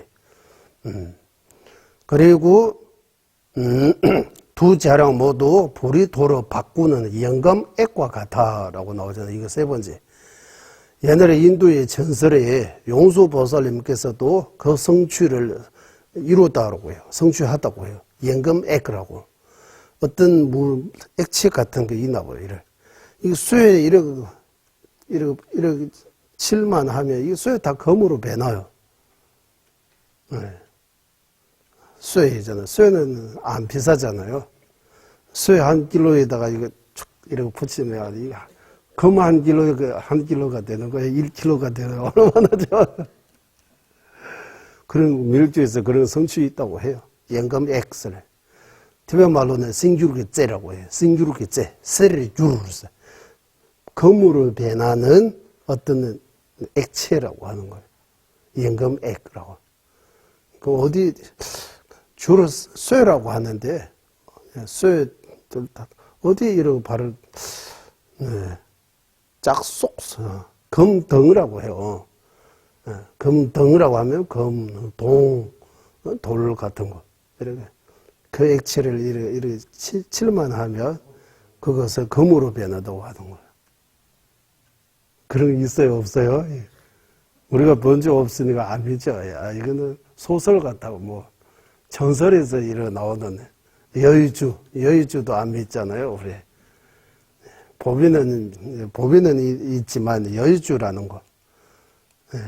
Speaker 1: 그리고, 두 자랑 모두 불이 도로 바꾸는 영감액과 같아라고 나오잖아요. 이거 세 번째. 옛날에 인도의 전설에 용수보살님께서도 그 성취를 이루었다고 해요. 성취하다고 해요. 영감액이라고. 어떤 액체 같은 게 있나 봐요. 이거 쇠에 이렇게 칠만 하면 이 쇠 다 검으로 배나요. 네. 쇠이잖아요. 쇠는 안 비싸잖아요. 쇠 한 킬로에다가 이거 쭉 이렇게 붙이면 이거 금 한 킬로가 되는 거예요. 1킬로가 되는 거 얼마나 좋아. 그런 밀주에서 그런 성취 있다고 해요. 연금 X를. 티베트 말로는 싱규르게째라고 해요. 싱규르게째. 쇠를 주르르서. 금으로 변하는 어떤 액체라고 하는 거예요. 연금 액이라고. 그 어디 주로 쇠라고 하는데 쇠 어디 이런 발을 짝쏙 금덩이라고 해요. 금덩이라고 하면 금, 동, 돌 같은 거 이렇게 그 액체를 이렇게 칠만 하면 그것을 금으로 변하다고 하는 거예요. 그런 게 있어요, 없어요? 우리가 본 적 없으니까 안 믿죠. 야, 이거는 소설 같다고 뭐 전설에서 일어 나오는 여의주도 안 믿잖아요, 우리. 보비는 있지만 여의주라는 거. 예,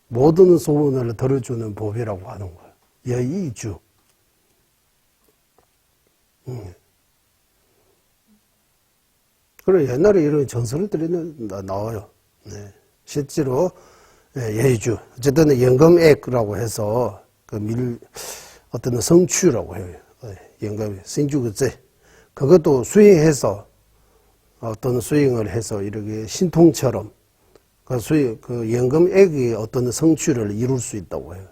Speaker 1: 모든 소원을 들어주는 보비라고 하는 거예요. 여의주. 그래, 옛날에 이런 전설들이 나와요. 네. 실제로, 여의주. 어쨌든 연금액이라고 해서, 어떤 성취라고 해요. 연금, 생주그제. 그것도 수행해서, 어떤 수행을 해서 이렇게 신통처럼, 그 연금액이 어떤 성취를 이룰 수 있다고 해요.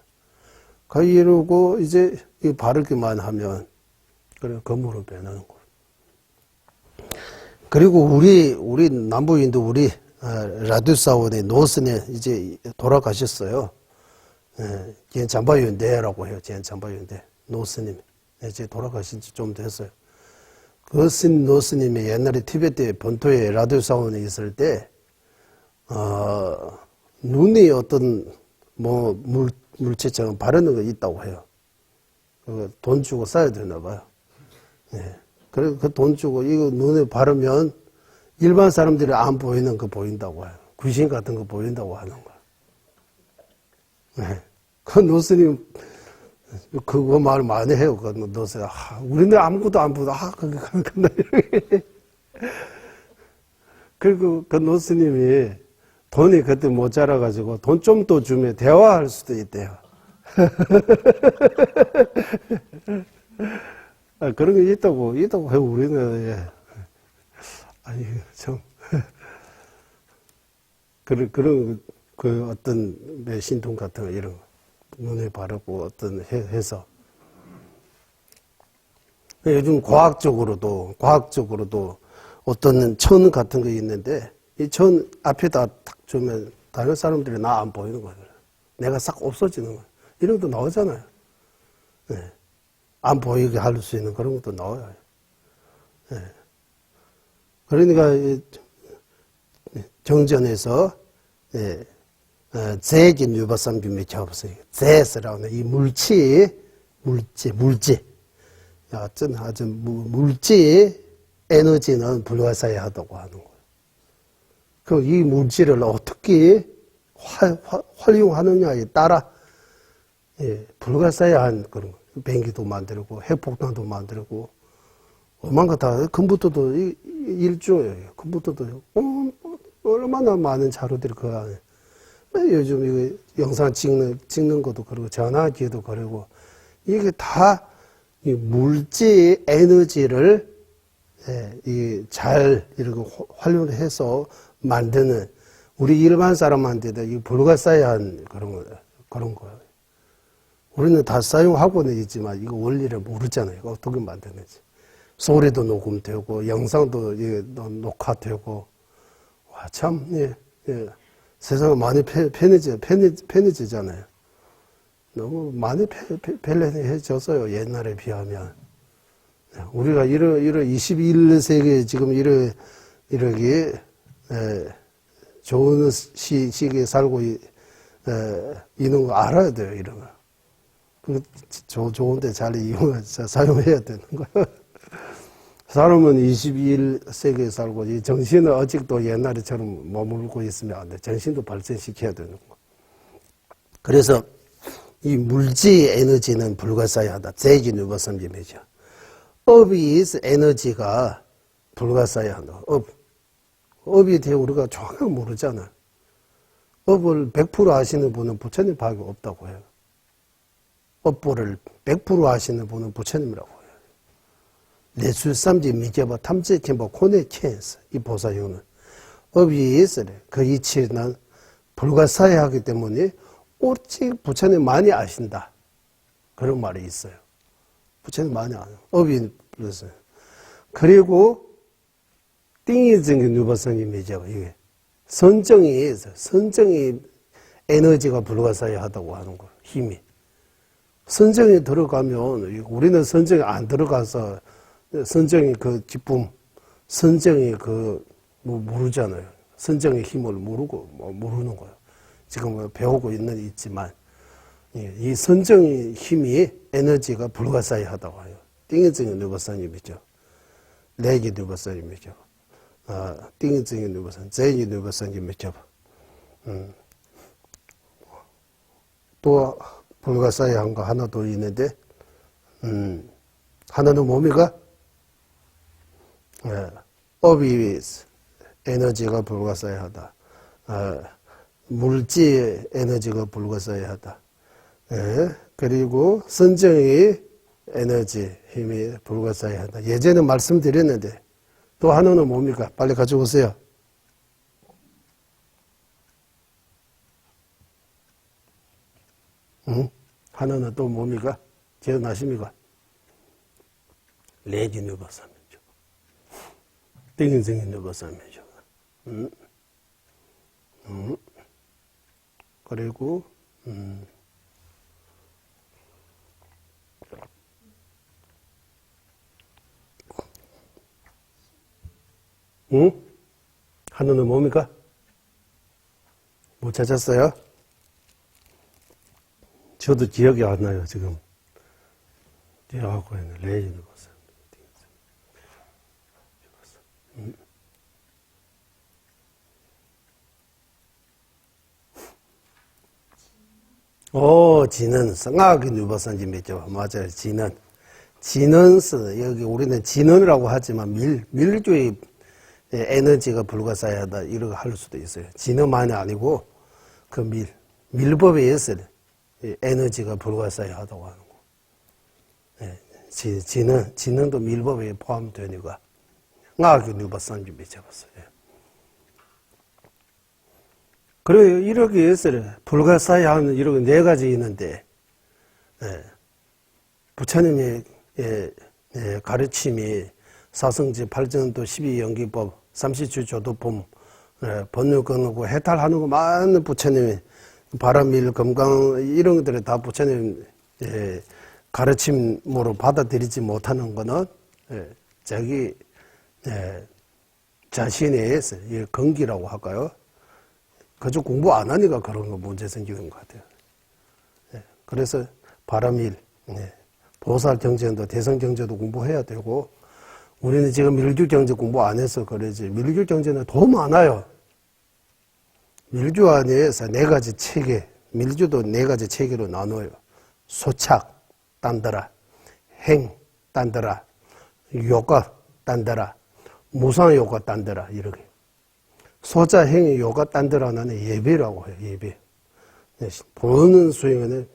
Speaker 1: 그 이루고, 이제, 바르기만 하면, 그래, 금으로 변하는 거예요. 그리고 우리 남부인도 우리 라디오사원의 노선에 이제 돌아가셨어요. 제 잠바윤대라고 해요. 제 잠바윤대 노스님 이제 돌아가신 지 좀 됐어요. 그 노스님이 옛날에 티베트 본토에 라디오사원에 있을 때 눈이 어떤 뭐 물체처럼 바르는 거 있다고 해요. 돈 주고 써야 되나 봐요. 네. 그래서 그 돈 주고 이거 눈에 바르면 일반 사람들이 안 보이는 거 보인다고 해요. 귀신 같은 거 보인다고 하는 거야. 네. 그 노스님 그거 말 많이 해요. 그 노스 우리는 아무것도 안 보다. 그리고 그 노스님이 돈이 그때 모자라가지고 돈 좀 더 주면 대화할 수도 있대요. 그런 게 있다고 해요, 우리는. 예. 아니, 참. 그런, 어떤, 신통 같은 거, 이런 거. 눈에 바르고, 해서. 요즘 과학적으로도 어떤 천 같은 거 있는데, 이 천 앞에다 탁 주면 다른 사람들이 나 안 보이는 거예요. 내가 싹 없어지는 거예요. 이런 것도 나오잖아요. 네. 안 보이게 할 수 있는 그런 것도 나와요. 네. 그러니까 정전에서 재긴 유바삼김이 잡았어요. 재스라고 하는 이 물질, 아주 물질 에너지는 불가사의하다고 하는 거예요. 그 이 물질을 어떻게 활용하느냐에 따라 불가사의한 그런 거. 비행기도 만들고 핵폭탄도 만들고 오만 거 다 컴퓨터도 일조예요. 컴퓨터도 얼마나 많은 자료들이 그 안에. 요즘 이거 영상 찍는 것도 그러고 전화기도 그러고 이게 다 이 물질 에너지를 잘 이렇게 활용을 해서 만드는 우리 일반 사람한테도 이 불가사의한 그런 거예요. 우리는 다 사용하고는 있지만 이거 원리를 모르잖아요. 이거 어떻게 만드는지. 소리도 녹음되고 영상도 녹화되고 와, 참 세상은 많이 편해지잖아요. 너무 많이 편리해졌어요. 옛날에 비하면. 우리가 이런 21세기에 지금 이렇게 좋은 시기에 살고 있는 거 알아야 돼요. 이런 거. 좋은데 잘 사용해야 되는 거예요. 사람은 21세기에 살고, 이 정신은 아직도 옛날처럼 머물고 있으면 안 돼. 정신도 발전시켜야 되는 거. 그래서, 이 물질 에너지는 불가사의하다. 제기 누버섬임이죠. 업이 에너지가 불가사의한다. 업에 대해 우리가 정확하게 모르잖아. 업을 100% 아시는 분은 부처님 밖에 없다고 해요. 업보를 100% 아시는 분은 부처님이라고 해요. 내수삼지 미개바 탐지캔바 코네 캔스 이 보사형은 업이 있으래. 그 이치는 불가사의하기 때문에 오직 부처님 많이 아신다. 그런 말이 있어요. 부처님 많이 아는 업이 그랬어요. 그리고 띵이증의 누바성임이죠. 이게 선정이 에너지가 불가사의하다고 하는 거예요. 힘이. 선정이 들어가면 우리는 선정이 안 들어가서 선정이 그 기쁨, 선정이 그 모르잖아요. 선정의 힘을 모르는 거예요. 지금 배우고 있지만 이 선정의 힘이 에너지가 불가사의하다고 해요. 띵이증의 누바성임이죠. 내기 누바성임이죠. 띵이증의 누바성, 제기 누바성임이죠. 또 불가사의한 거 하나 더 있는데, 하나는 뭡니까? 업이 에너지가 불가사의하다. 물질 에너지가 불가사의하다. 그리고 선정의 에너지 힘이 불가사의하다. 예전에 말씀드렸는데 또 하나는 뭡니까? 빨리 가져오세요. 하나는 또 뭡니까? 기억나십니까? 레지 누버사면죠. 띵인생이 누버사면죠. 그리고 하나는 뭡니까? 못 찾았어요? 저도 기억이 안 나요, 지금. 기억하고 있는 레이지는 봤어요. 지는, 성악이 누버선지 맺죠. 맞아요, 지는. 지는스, 여기 우리는 지는이라고 하지만 밀주의 에너지가 불가사의하다, 이렇게 할 수도 있어요. 지는만이 아니고, 그 밀법에 의해서 에너지가 불가사의하다고 하는 거. 지능도 밀법에 포함되니까, 악이 누버선지 맺어봤어요. 그리고 이렇게 해서 불가사의하는 이렇게 네 가지 있는데, 부처님의 가르침이 사성지 8전도 12연기법 30주조도품 번역 끊고 해탈하는 거 많은 부처님이 바람일 금강 이런 것들을 다 부처님 가르침으로 받아들이지 못하는 거는 자기 자신의 건기라고 할까요? 그저 공부 안 하니까 그런 거 문제 생기는 것 같아요. 그래서 바람일 보살 경전도 대성 경전도 공부해야 되고 우리는 지금 밀주 경전 공부 안 해서 그러지 밀주 경전은 더 많아요. 밀주 안에서 네 가지 체계, 밀주도 네 가지 체계로 나눠요. 소착, 딴더라, 행, 딴더라, 요가, 딴더라, 무상요가, 딴더라 이렇게. 소자, 행위, 요가, 딴더라는 예배라고 해요. 예배. 보는 수행은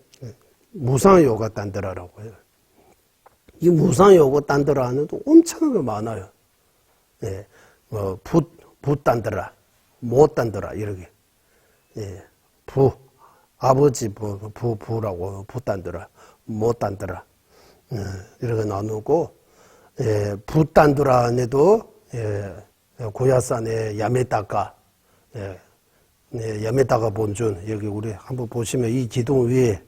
Speaker 1: 무상요가, 딴더라라고 해요. 이 무상요가, 딴더라는 또 엄청나게 많아요. 붓단더라, 못단더라 이렇게. 아버지 부라고 붓단더라, 못단더라 이렇게 나누고 붓단더라 안에도 고야산의 야메다가 야메다가 본尊여기 우리 한번 보시면 이 기둥 위에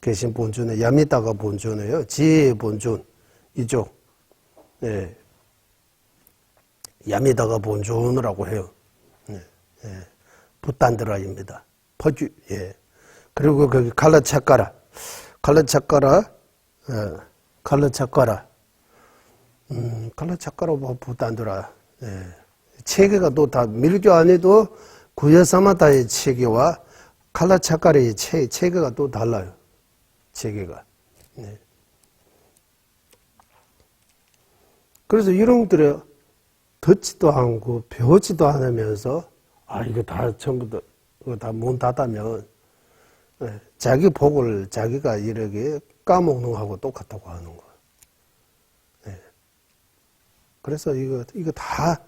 Speaker 1: 계신 본尊은 야메다가 본尊이에요. 지혜의 본尊이쪽 야메다가 본尊이라고 해요. 붓단드라입니다. 퍼주 그리고 거기 칼라차까라 칼라차까라 붓단드라 체계가 또 다 밀교 안에도 구야사마다의 체계와 칼라차까라의 체계가 또 달라요. 체계가. 네. 그래서 이런 것들을 듣지도 않고 배우지도 않으면서 이거 다 전부 다 문 닫으면 자기 복을 자기가 이렇게 까먹는 거하고 똑같다고 하는 거. 그래서 이거 다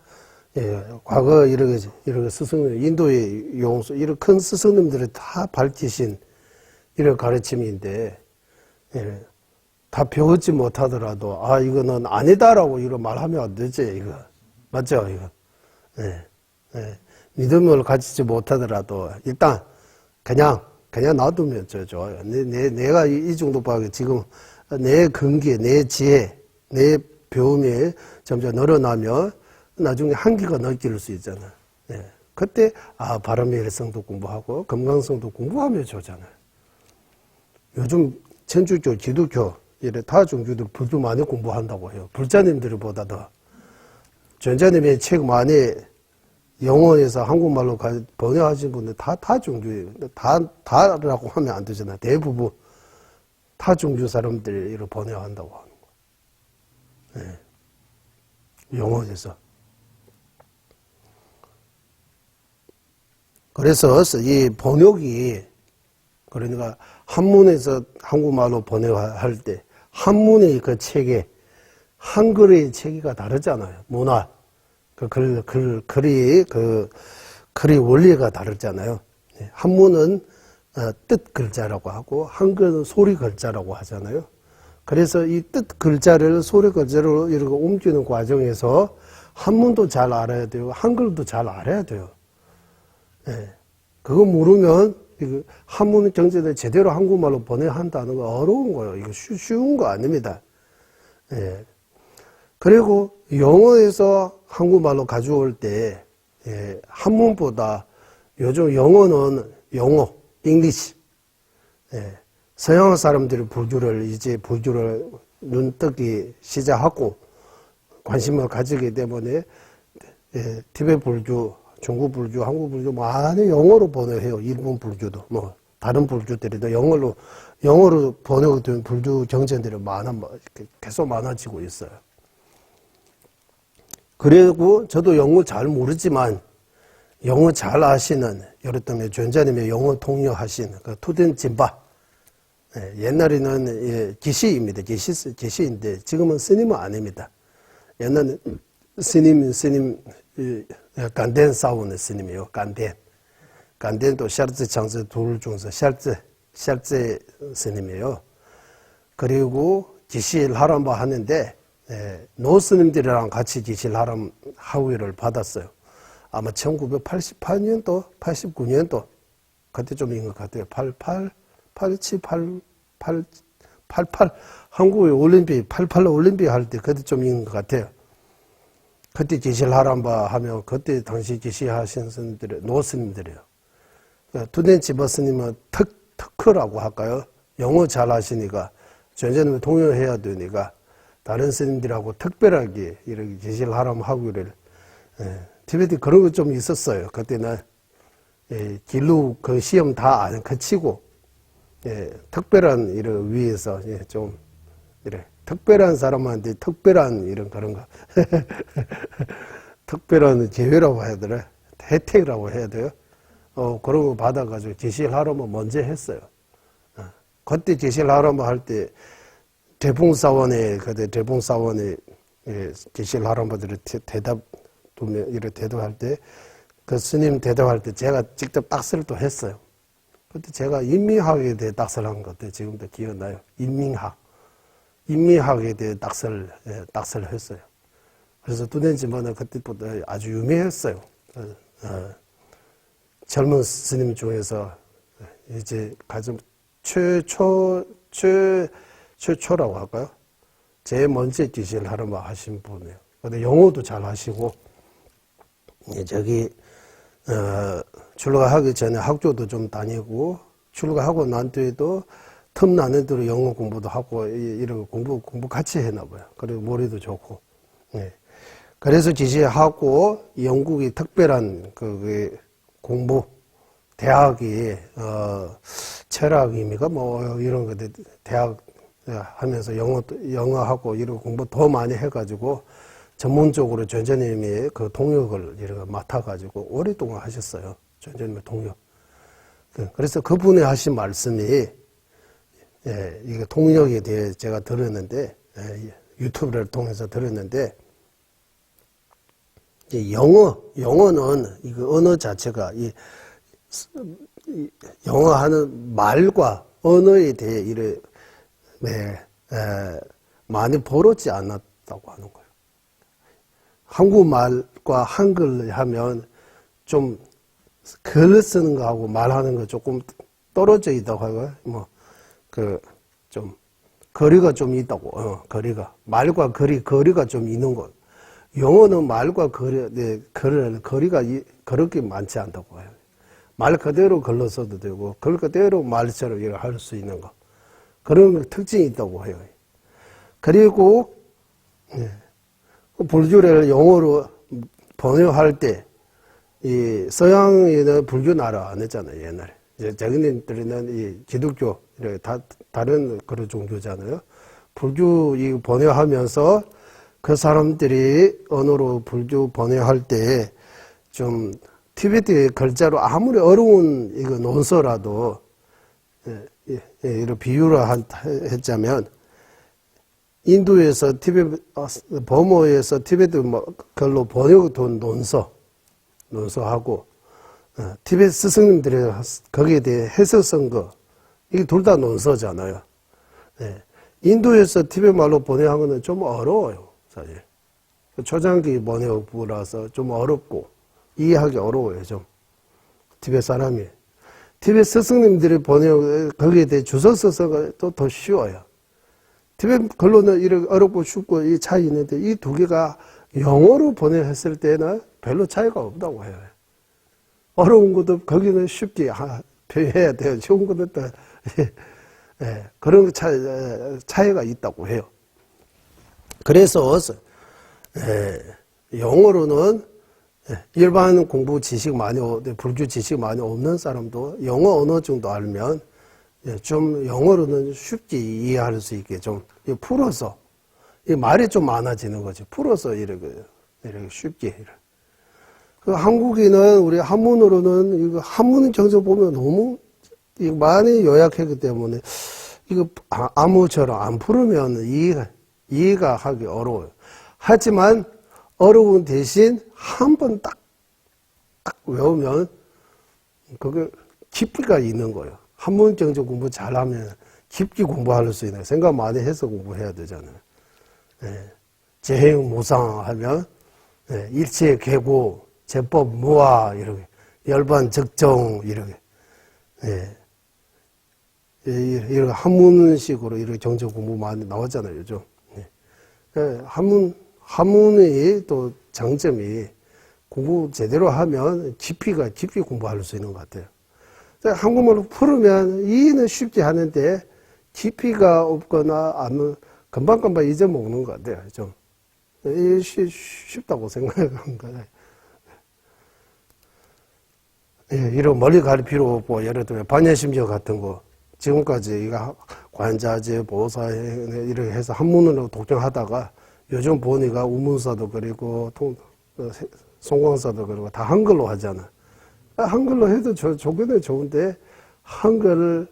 Speaker 1: 과거 이렇게 스승님, 인도의 용수, 이런 큰 스승님들이 다 밝히신 이런 가르침인데, 다 배우지 못하더라도, 이거는 아니다라고 이런 말하면 안 되지, 이거. 맞죠, 이거? 믿음을 가지지 못하더라도, 일단, 그냥 놔두면 좋아요. 내가 이 정도밖에 지금 내 근기, 내 지혜, 내 배움이 점점 늘어나면 나중에 한계가 느낄 수 있잖아요. 그때, 바람의 일성도 공부하고, 금강성도 공부하면 좋잖아요. 요즘 천주교, 기독교, 이래 다종교들 불도 많이 공부한다고 해요. 불자님들보다 더. 전자님의 책 많이 영어에서 한국말로 번역하신 분들 다 종교예요. 다라고 하면 안 되잖아요. 대부분 타종교 사람들이 이렇게 번역한다고 하는 거예요. 영어에서. 그래서 이 번역이, 그러니까 한문에서 한국말로 번역할 때 한문의 그 체계, 한글의 체계가 다르잖아요. 문화, 글의 원리가 다르잖아요. 한문은 뜻 글자라고 하고 한글은 소리 글자라고 하잖아요. 그래서 이 뜻 글자를 소리 글자로 이렇게 옮기는 과정에서 한문도 잘 알아야 되고 한글도 잘 알아야 돼요. 그거 모르면 한문 경제를 제대로 한국말로 번역한다는 거 어려운 거예요. 이거 쉬운 거 아닙니다. 그리고 영어에서 한국말로 가져올 때 한문보다 요즘 영어는 영어, 잉글리시. 서양 사람들이 불교를 눈뜨기 시작하고 관심을 가지기 때문에 티베트 불교, 중국 불교, 한국 불교 많이 영어로 번역해요. 일본 불교도 다른 불교들도 영어로 번역된 불교 경전들이 계속 많아지고 있어요. 그리고 저도 영어 잘 모르지만 영어 잘 아시는 여러분의 전자님의 영어 통역하신 그 투덴 진바, 옛날에는 기시입니다. 기시인데 지금은 스님은 아닙니다. 옛날에 스님 간덴 사원의 스님이에요. 간덴도 샬츠 창세 둘 중에서 샬츠 스님이에요. 그리고 기실 하람바 하는데 노스님들이랑 같이 기실 하람 하위를 받았어요. 아마 1988년도, 89년도 그때 좀인 것 같아요. 88 한국의 올림픽 88 올림픽 할 때 그때 좀인 것 같아요. 그때 기실하람바 하면 그때 당시 기시하신 스님들이 노스님들이에요. 투덴 지바 스님은 특허라고 할까요? 영어 잘 하시니까 전자님을 통역해야 되니까 다른 스님들하고 특별하게 이렇게 기실하람 하기를 티베트 그런 거 좀 있었어요. 그때는 길루 그 시험 다 안 거치고 특별한 이런 위에서 좀 이래 특별한 사람한테 특별한 이런 그런 거 특별한 기회라고 해야 되나 혜택이라고 해야 돼요. 그런 거 받아가지고 기실하람을 먼저 했어요. 그때 기실하람을 할 때 대봉사원에 기실하람들이 대답할 때 그 스님 대답할 때 제가 직접 딱스를 또 했어요. 그때 제가 인민학에 대해 딱스를 한 것 같아요. 지금도 기억나요. 인민학에 대해 딱스를 했어요. 그래서 두덴지만은 그때부터 아주 유명했어요. 젊은 스님 중에서 이제 가장 최초라고 할까요? 제일 먼저 기실을 하려고 하신 분이에요. 근데 영어도 잘 하시고, 출가하기 전에 학교도 좀 다니고, 출가하고 난 뒤에도 틈나는 대로 영어 공부도 하고, 이런 공부 같이 했나 봐요. 그리고 머리도 좋고. 그래서 기시하고 영국이 특별한 공부, 대학이, 철학임이가 뭐, 이런 거, 대학 하면서 영어하고 이런 공부 더 많이 해가지고, 전문적으로 전재님이 그 동역을 이렇게 맡아가지고, 오랫동안 하셨어요. 전재님의 동역. 그래서 그분이 하신 말씀이, 이게 동역에 대해 제가 들었는데, 유튜브를 통해서 들었는데, 영어는, 이거 언어 자체가, 영어 하는 말과 언어에 대해 많이 벌어지 않았다고 하는 거예요. 한국말과 한글 하면 좀 글을 쓰는 거하고 말하는 거 조금 떨어져 있다고 하고요. 좀, 거리가 좀 있다고, 거리가. 말과 거리가 좀 있는 거. 영어는 말과 거리가 그렇게 많지 않다고 해요. 말 그대로 글로 써도 되고, 글 그대로 말처럼 이렇게 할 수 있는 거. 그런 특징이 있다고 해요. 그리고, 불교를 영어로 번역할 때, 이 서양에는 불교 나라 안 했잖아요, 옛날에. 이제 자기네들은 이 기독교, 이렇게 다른 그런 종교잖아요. 불교 이 번역하면서 그 사람들이 언어로 불교 번역할 때 좀 티베트 글자로 아무리 어려운 이거 논서라도 이런 비유를 했자면 인도에서 버모에서 티베트 글로 번역된 논서하고 티베트 스승님들이 거기에 대해 해석 쓴 거 이게 둘 다 논서잖아요. 인도에서 티베트 말로 번역한 거는 좀 어려워요, 사실. 초장기 번역부라서 좀 어렵고 이해하기 어려워요, 좀. 티베트 사람이. 티베트 스승님들이 거기에 대해 주석 써서 또 더 쉬워요. 티베트 글로는 이렇게 어렵고 쉽고 이 차이 있는데 이 두 개가 영어로 번역했을 때는 별로 차이가 없다고 해요. 어려운 것도 거기는 쉽게 표현해야 돼요. 쉬운 것도 또, 그런 차이가 있다고 해요. 그래서, 영어로는 일반 공부 지식 불교 지식 많이 없는 사람도 영어 어느 정도 알면 좀 영어로는 쉽게 이해할 수 있게 좀 풀어서 이 말이 좀 많아지는 거지. 풀어서 이렇게 쉽게. 그 한국인은 우리 한문으로는 이거 한문 경서 보면 너무 많이 요약했기 때문에 이거 아무처럼 안 풀으면 이해가 하기 어려워요. 하지만 어려운 대신 한 번 딱 외우면 그게 깊이가 있는 거예요. 한문 경제 공부 잘하면 깊게 공부할 수 있는 생각 많이 해서 공부해야 되잖아요. 재행 무상하면 일체 계고 제법 무아 이렇게 열반 적정 이렇게 이렇게 한문식으로 이렇게 경제 공부 많이 나왔잖아요, 요즘. 한문의 또 장점이 공부 제대로 하면 깊이 공부할 수 있는 것 같아요. 한국말로 풀으면 이해는 쉽게 하는데 깊이가 없거나 아니면 금방금방 잊어먹는 것 같아요, 좀. 쉽다고 생각하는 거예요. 이런 멀리 갈 필요 없고, 예를 들면 반야심経 같은 거, 지금까지 이거 관자재, 보사행, 이렇게 해서 한문으로 독점하다가 요즘 보니까 우문사도 그리고 송광사도 그리고 다 한글로 하잖아. 한글로 해도 좋기는 좋은데 한글을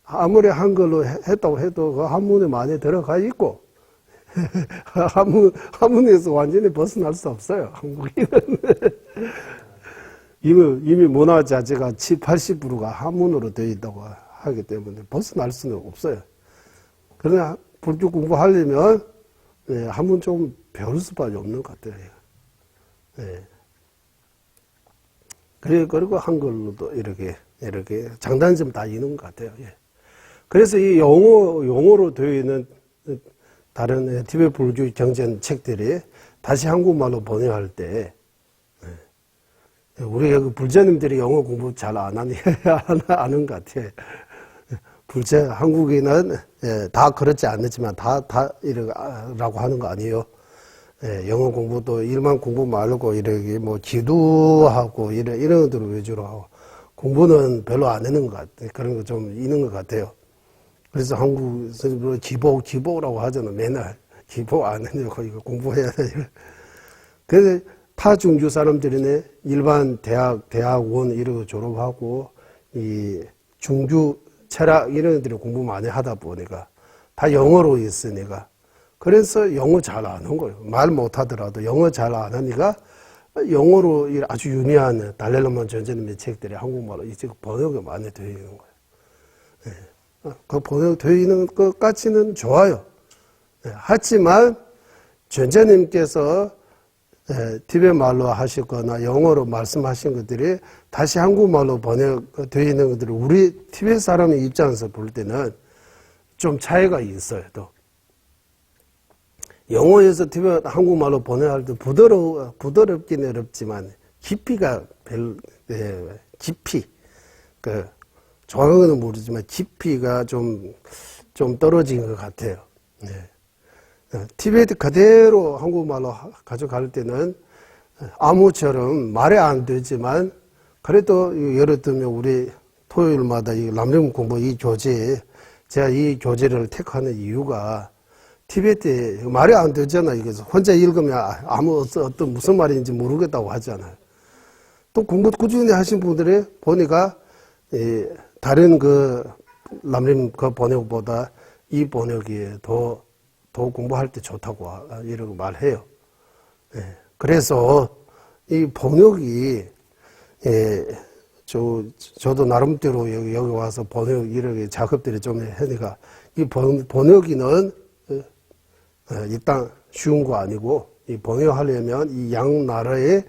Speaker 1: 아무리 한글로 했다고 해도 그 한문에 많이 들어가 있고 한문에서 완전히 벗어날 수 없어요. 한국인은. 이미 문화 자체가 70~80%가 한문으로 되어 있다고 하기 때문에 벗어날 수는 없어요. 그러나 불교 공부하려면 한문 좀 배울 수밖에 없는 것 같아요. 그리고 한글로도 이렇게 장단점 다 있는 것 같아요. 그래서 이 영어로 되어 있는 다른 티베트 불교 경전 책들이 다시 한국말로 번역할 때 우리 불자님들이 영어 공부 잘 안 하는 것 같아요. 한국인은 다 그렇지 않지만 다 이라고 하는 거 아니에요. 영어 공부도 일반 공부 말고 이렇게 뭐 기도하고 이런 것들을 위주로 하고 공부는 별로 안 하는 것 같아요. 그런 거 좀 있는 것 같아요. 그래서 한국에서 뭐 기보라고 하잖아. 맨날 기보 안 하냐고 이거 공부해야 돼. 그래서 타중주 사람들이네 일반 대학원 이런 거 졸업하고 이 중주 철학 이런 애들이 공부 많이 하다 보니까 다 영어로 있으니까 그래서 영어 잘 아는 거예요. 말 못하더라도 영어 잘 아니까 영어로 아주 유명한 달렐로만 전제님의 책들이 한국말로 이제 번역이 많이 되어 있는 거예요. 네. 그 번역되어 있는 것까지는 좋아요. 네. 하지만 전제님께서 티베트 말로 하시거나 영어로 말씀하신 것들이 다시 한국말로 번역되어 있는 것들이 우리 티베트 사람의 입장에서 볼 때는 좀 차이가 있어요. 또 영어에서 티베트 한국말로 번역할 때 부드럽긴 어렵지만 깊이가 깊이 정확한 건 모르지만 깊이가 좀 떨어진 것 같아요. 네. 티베트 그대로 한국말로 가져갈 때는 아무처럼 말이 안 되지만 그래도 예를 들면 우리 토요일마다 이 람림 공부 이 교재 제가 이 교재를 택하는 이유가 티베트 말이 안 되잖아. 이게 혼자 읽으면 어떤 무슨 말인지 모르겠다고 하잖아요. 또 공부 꾸준히 하신 분들이 보니까 다른 그 람림 그 번역보다 이 번역이 더 공부할 때 좋다고 이러고 말해요. 그래서 이 번역이 저도 나름대로 여기 와서 번역 이렇게 작업들이 좀 하니까 이 번역이는 일단 쉬운 거 아니고 이 번역하려면 이 양 나라의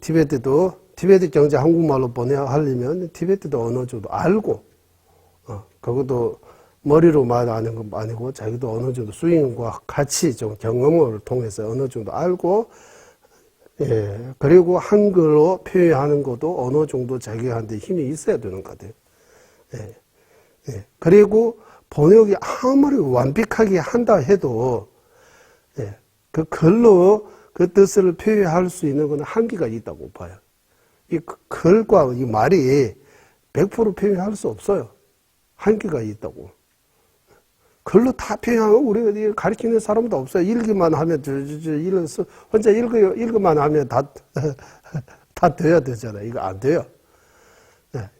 Speaker 1: 티베트 경제 한국말로 번역하려면 티베트도 어느 정도 알고 그것도 머리로 말하는 건 아니고 자기도 어느 정도 스윙과 같이 좀 경험을 통해서 어느 정도 알고 그리고 한글로 표현하는 것도 어느 정도 자기한테 힘이 있어야 되는 것 같아요. 그리고 번역이 아무리 완벽하게 한다 해도 그 글로 그 뜻을 표현할 수 있는 건 한계가 있다고 봐요. 이 글과 이 말이 100% 표현할 수 없어요. 한계가 있다고. 글로 다 표현하면 우리가 가르치는 사람도 없어요. 읽기만 하면 혼자 읽기만 하면 다 돼야 되잖아요. 이거 안 돼요.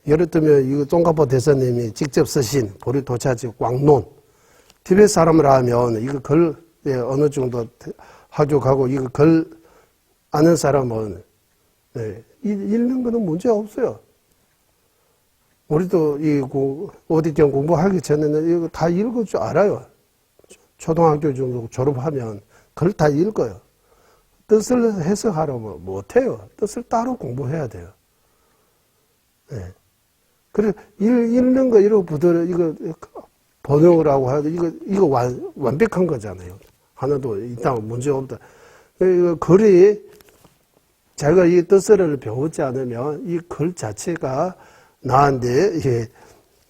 Speaker 1: 예를 들면 이거 쫑가포 대사님이 직접 쓰신 보리도차지 광론 티베트 사람을 하면 이거 글 어느 정도 하족하고 이거 글 아는 사람은 읽는 거는 문제 없어요. 우리도 오디션 공부하기 전에는 이거 다 읽을 줄 알아요. 초등학교 정도 졸업하면 글 다 읽어요. 뜻을 해석하려면 못해요. 뜻을 따로 공부해야 돼요. 그래, 읽는 거, 이거 번역을 하고 하도 이거 완벽한 거잖아요. 하나도 일단 문제 없다. 이거 글이 자기가 이 뜻을 배우지 않으면 이 글 자체가 나한테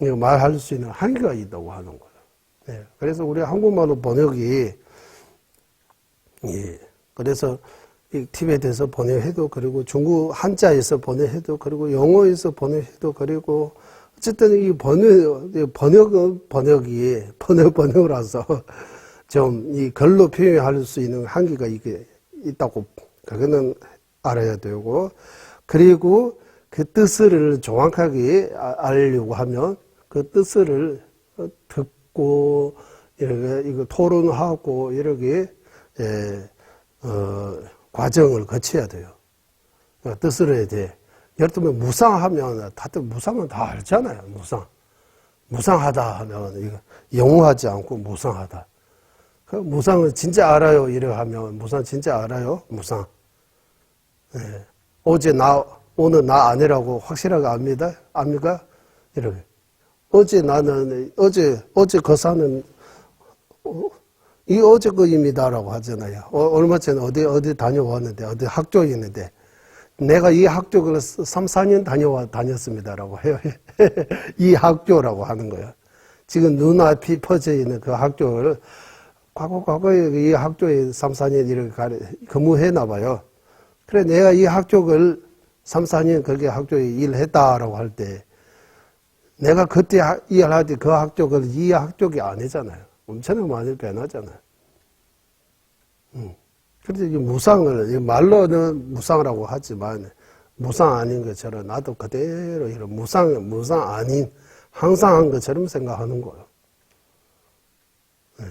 Speaker 1: 말할 수 있는 한계가 있다고 하는 거예요. 그래서 우리 한국말로 번역이, 그래서 이 티베트에서 번역해도, 그리고 중국 한자에서 번역해도, 그리고 영어에서 번역해도, 그리고 어쨌든 이 번역은 번역이라서 좀 이 글로 표현할 수 있는 한계가 이게 있다고, 그거는 알아야 되고, 그리고 그 뜻을 정확하게 알려고 하면 그 뜻을 듣고 이렇게 이거 토론하고 이렇게 과정을 거쳐야 돼요. 뜻을 해야 돼. 예를 들면 무상하면 다들 무상은 다 알잖아요. 무상하다 하면 이거 영어하지 않고 무상하다. 그 무상을 진짜 알아요. 이래 하면 무상 진짜 알아요. 무상. 오늘 나 아니라고 확실하게 압니까? 이렇게. 어제 그 산은, 이 어제 거입니다라고 하잖아요. 얼마 전에 어디 다녀왔는데, 어디 학교에 있는데, 내가 이 학교를 3, 4년 다녔습니다라고 해요. 이 학교라고 하는 거예요. 지금 눈앞이 퍼져 있는 그 학교를, 과거에 이 학교에 3, 4년 이렇게 근무했나 봐요. 그래, 내가 이 학교를 3, 4년 거기 학교에 일했다라고 할 때, 내가 그때 일할 때 그 학교가 이 학교가 아니잖아요. 엄청나게 많이 변하잖아요. 그래서 이 무상을, 말로는 무상이라고 하지만, 무상 아닌 것처럼 나도 그대로 이런 무상 아닌, 항상 한 것처럼 생각하는 거예요. 네.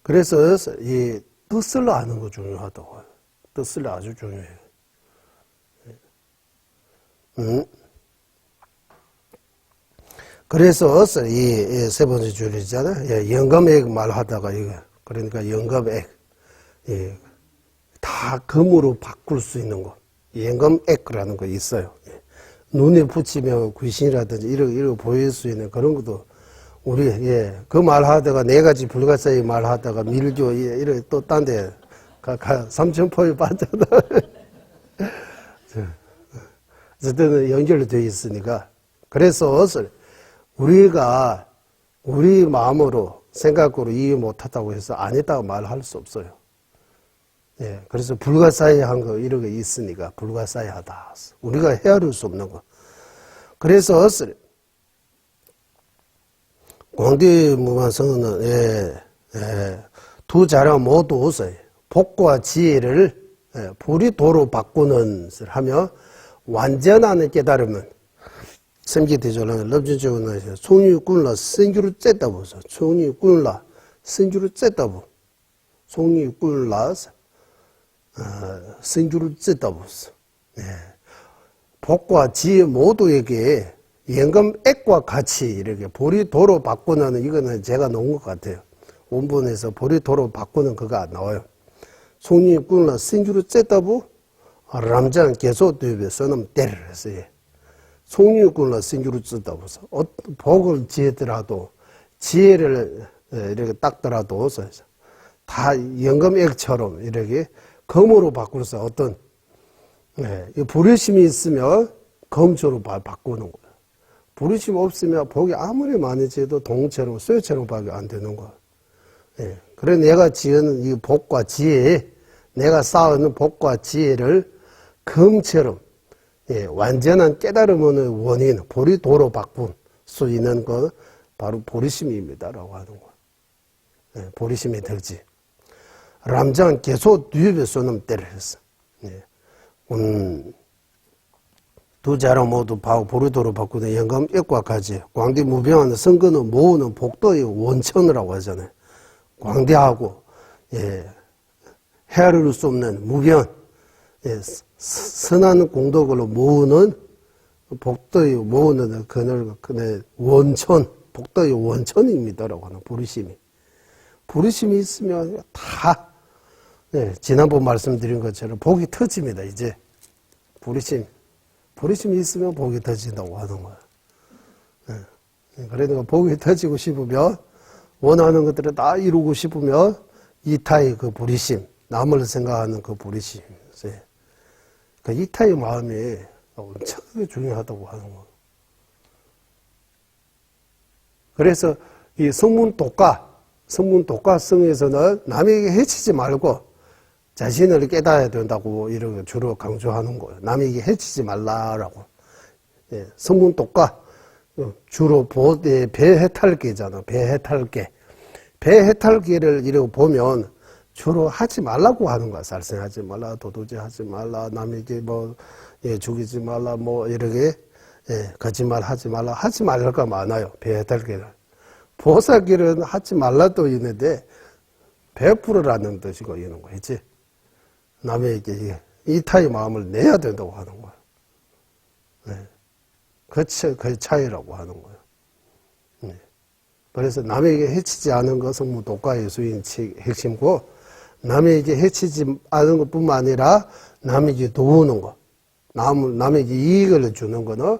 Speaker 1: 그래서 이 뜻을 아는 거 중요하다고. 뜻을 아주 중요해요. 그래서 이 세 번째 줄이잖아요. 영감액 말하다가 이거 그러니까 영감액 다 금으로 바꿀 수 있는 거 영감액이라는 거 있어요. 눈에 붙이면 귀신이라든지 이런 보일 수 있는 그런 것도 우리 그 말하다가 네 가지 불가사의 말하다가 밀교 이런 또 딴 데 삼천포에 빠져나 어쨌든 연결되어 있으니까 그래서 우리가 우리 마음으로 생각으로 이해 못하다고 해서 안 했다고 말할 수 없어요. 예, 그래서 불가사의한 거 이런 거 있으니까 불가사의하다. 우리가 헤아릴 수 없는 거. 그래서 광대무만성은 두 자랑 모두 복과 지혜를 불이도로 바꾸는 것을 하며 완전한 깨달음은 sem기대조는 럽진조는 송유꾼라 생주를 쬐다보서 송유꾼라 생주를 쬐다보 송유꾼라 생주를 쬐다보서 복과 지혜 모두에게 연금액과 같이 이렇게 보리도로 바꾸는 이거는 제가 놓은 것 같아요. 원본에서 보리도로 바꾸는 그거 안 나와요. 송유꾼라 생주를 쬐다보 람장 개소되에서는 때를 했어요. 송유꾼라 생주를 쬐다보서 복을 지혜더라도 지혜를 이렇게 닦더라도 다 연금액처럼 이렇게 금으로 바꾸어서 어떤 불의심이 있으면 검초로 바꾸는 거예요. 불의심 없으면 복이 아무리 많이 지어도 동체로 쇠체로밖에 안 되는 거예요. 그래 내가 지은 이 복과 지혜, 내가 쌓은 복과 지혜를 금처럼 완전한 깨달음의 원인, 보리도로 바꿀 수 있는 것 바로 보리심입니다라고 하는 거예요. 보리심이 되지. 람장 계속 뒤에서는 때를 했어. 두 자랑 모두 보리도로 바꾸는 영감액과 같이 광대무병하는 선거는 모으는 복도의 원천이라고 하잖아요. 광대하고 헤아릴 수 없는 무변, 선한 공덕으로 모으는 복도의 모으는 그늘 원천, 복도의 원천입니다라고 하는 보리심이. 보리심이 있으면 다 지난번 말씀드린 것처럼 복이 터집니다. 이제 보리심이 있으면 복이 터진다고 하는 거예요. 그러니까 복이 터지고 싶으면 원하는 것들을 다 이루고 싶으면 이타의 그 보리심, 남을 생각하는 그 보리심, 그 이타의 마음이 엄청나게 중요하다고 하는 거예요. 그래서 이 성문 독가성에서는 남에게 해치지 말고 자신을 깨달아야 된다고 이렇게 주로 강조하는 거예요. 남에게 해치지 말라라고. 성문 독가 주로 배해탈계잖아. 배해탈계. 배해탈계를 이렇게 보면 주로 하지 말라고 하는 거야. 살생하지 말라, 도둑질 하지 말라, 남에게 죽이지 말라, 이렇게 거짓말 하지 말라, 하지 말라가 많아요. 배해탈계는. 보살길은 하지 말라도 있는데 베풀으라는 뜻이고 이런 거 있지. 남에게 이타의 마음을 내야 된다고 하는 거야. 그 차이라고 하는 거예요. 그래서 남에게 해치지 않은 것은 독가의 수인 핵심고, 남에게 해치지 않은 것뿐만 아니라 남에게 도우는 것, 남에게 이익을 주는 것은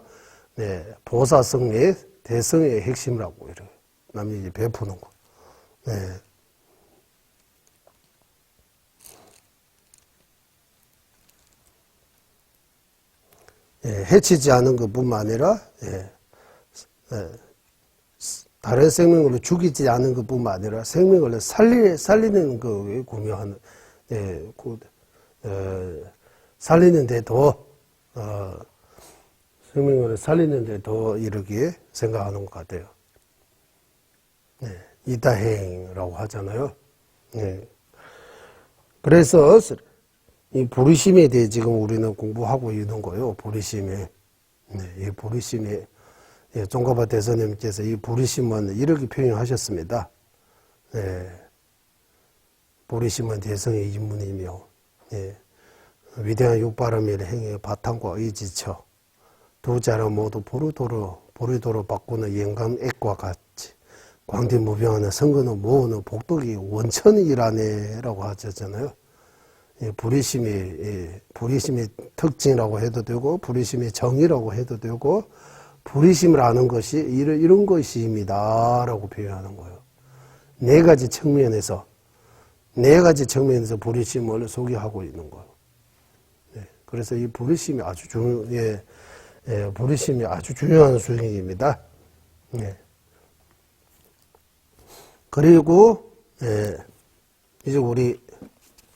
Speaker 1: 보사성의 대성의 핵심이라고 이래요. 남에게 베푸는 거. 해치지 않은 것뿐만 아니라 다른 생명을 죽이지 않은 것뿐만 아니라 생명을 살리는 거에 구매하는 예, 살리는데 더, 생명을 살리는데 더 이렇게 생각하는 것 같아요. 네, 이다행이라고 하잖아요. 네. 그래서 이 부르심에 대해 지금 우리는 공부하고 있는 거예요. 부르심에. 네, 이 부르심에, 예, 종가바 대선님께서 이 부르심은 이렇게 표현하셨습니다. 네, 부르심은 대성의 인문이며, 예, 위대한 육바람의 행위의 바탕과 의지처, 두 자를 모두 보리도로 바꾸는 영감액과 같이, 광대무병하는 선거는 모으는 복덕이 원천이라네라고 하셨잖아요. 예, 부리심의 특징이라고 해도 되고, 부리심의 정의라고 해도 되고, 부리심을 아는 것이 이런 것입니다. 라고 표현하는 거예요. 네 가지 측면에서 부리심을 소개하고 있는 거예요. 네, 그래서 이 부리심이 부리심이 아주 중요한 수행입니다. 네. 그리고, 이제 우리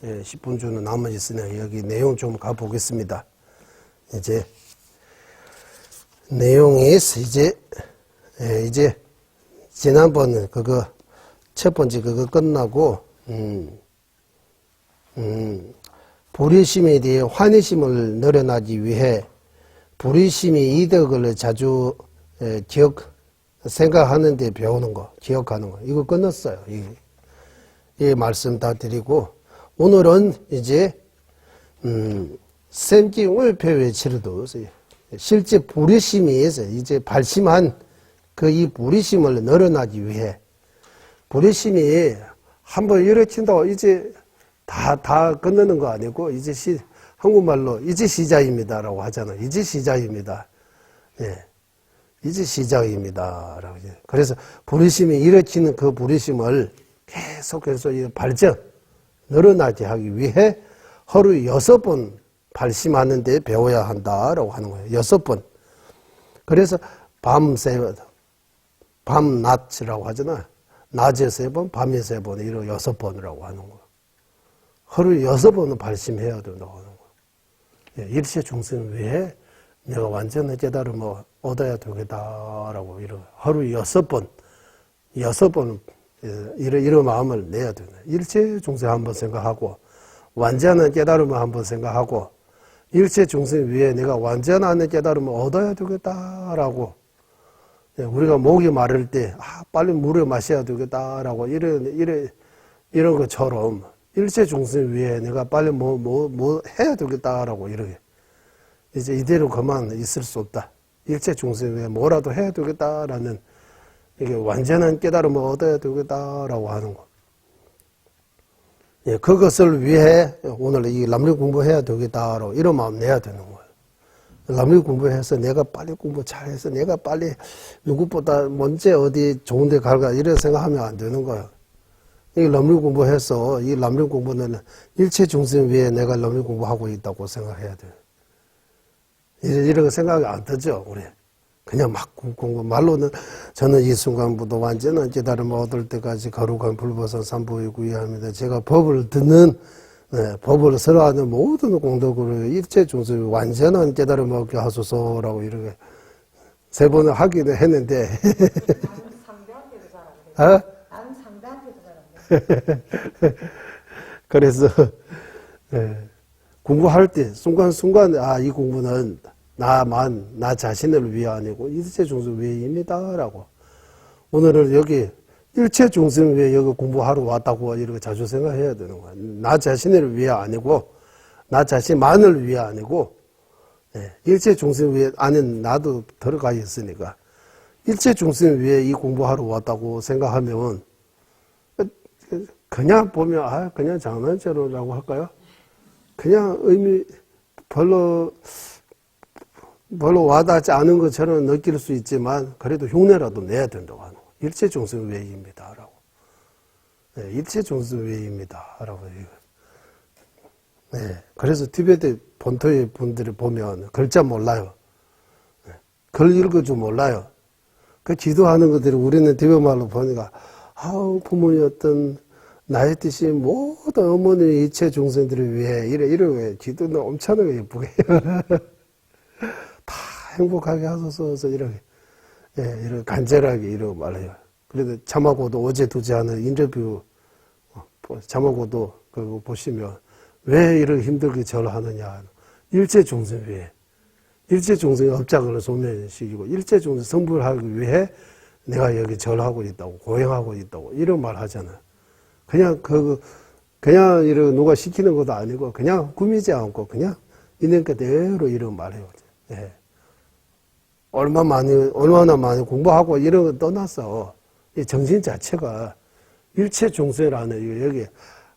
Speaker 1: 10분 주는 남아 있으니 여기 내용 좀 가보겠습니다. 이제 내용이 이제 지난번 첫 번째 끝나고 불의심에 대해 환희심을 늘어나기 위해 불의심의 이덕을 자주 생각하는데 배우는 거, 기억하는 거, 이거 끝났어요. 이 말씀 다 드리고, 오늘은 이제, 샘기울표의 치료도, 실제 불의심이 이제 발심한 이 불의심을 늘어나기 위해, 불의심이 한번 일으킨다고 이제 다 끝내는 거 아니고, 이제 한국말로 이제 시작입니다라고 하잖아요. 이제 시작입니다. 예. 이제 시작입니다. 라고. 그래서 불의심이 일으키는 그 불의심을 계속해서 늘어나게 하기 위해 하루 6번 발심하는 데 배워야 한다라고 하는 거예요. 6번. 그래서 밤낮이라고 하잖아요. 낮에 3번, 밤에 3번, 이런 6번이라고 하는 거예요. 하루 6번은 발심해야 된다고 하는 거예요. 일체 중생 위해 내가 완전한 깨달음을 얻어야 되겠다라고 하루 6번 이런 마음을 내야 되네. 일체 중생 한번 생각하고 완전한 깨달음을 한번 생각하고 일체 중생 위에 내가 완전한 깨달음을 얻어야 되겠다라고 우리가 목이 마를 때 빨리 물을 마셔야 되겠다라고 이런 것처럼 일체 중생 위에 내가 빨리 뭐 해야 되겠다라고 이렇게 이제 이대로 그만 있을 수 없다. 일체 중생 위에 뭐라도 해야 되겠다라는 이게 완전한 깨달음을 얻어야 되겠다라고 하는 거. 예, 그것을 위해 오늘 이 남리 공부해야 되겠다라고 이런 마음 내야 되는 거예요. 남리 공부해서 내가 빨리 공부 잘해서 내가 빨리 누구보다 먼저 어디 좋은 데 갈까 이런 생각하면 안 되는 거예요. 이 남리 공부해서 이 남리 공부는 일체 중생 위에 내가 남리 공부하고 있다고 생각해야 돼요. 이런 생각이 안 들죠, 우리. 그냥 막 공부. 말로는 저는 이 순간부터 완전한 깨달음을 얻을 때까지 거룩한 불보선 삼보에 구의합니다. 제가 법을 듣는, 법을 설하는 모든 공덕으로 일체 중생 완전한 깨달음을 얻게 하소서라고 이렇게 3번을 하기는 했는데.
Speaker 3: 나는 상대한테도 잘 안 돼. 나는 상대한테도 잘 안 돼.
Speaker 1: 그래서, 공부할 때 순간순간 이 공부는 나 자신을 위해 아니고 일체 중생 위해입니다라고. 오늘은 여기 일체 중생 위해 여기 공부하러 왔다고 이렇게 자주 생각해야 되는 거야. 나 자신을 위해 아니고 나 자신만을 위해 아니고 일체 중생 위해 안에 나도 들어가 있으니까 일체 중생 위해 이 공부하러 왔다고 생각하면 그냥 보면 그냥 장난처럼라고 할까요? 그냥 의미 별로 와닿지 않은 것처럼 느낄 수 있지만 그래도 흉내라도 내야 된다고 하는 거예요. 일체 중생 외입니다라고. 네, 일체 중생 외입니다라고. 네, 그래서 티베트 본토의 분들이 보면 글자 몰라요. 네, 글 읽을 줄 몰라요. 그 기도하는 것들이 우리는 티베트 말로 보니까 부모였던 나의 뜻이 모든 어머니 이체 종생들을 위해 이래 기도는 엄청나게 예쁘게 해요. 다 행복하게 하소서 이렇게 이렇게 간절하게 이러고 말해요. 그래도 자막고도 어제 두지 않은 인터뷰 자막고도 그거 보시면 왜 이렇게 힘들게 절을 하느냐. 일체 종생 위해 일체 종생의 업장을 소멸시키고 일체 종생 성불을 하기 위해 내가 여기 절하고 있다고 고행하고 있다고 이런 말 하잖아요. 그냥 이런 누가 시키는 것도 아니고 그냥 꾸미지 않고 그냥 있는 그대로 이런 말해요. 예. 얼마나 많이 공부하고 이런 거 떠났어. 이 정신 자체가 일체 종생이라는 여기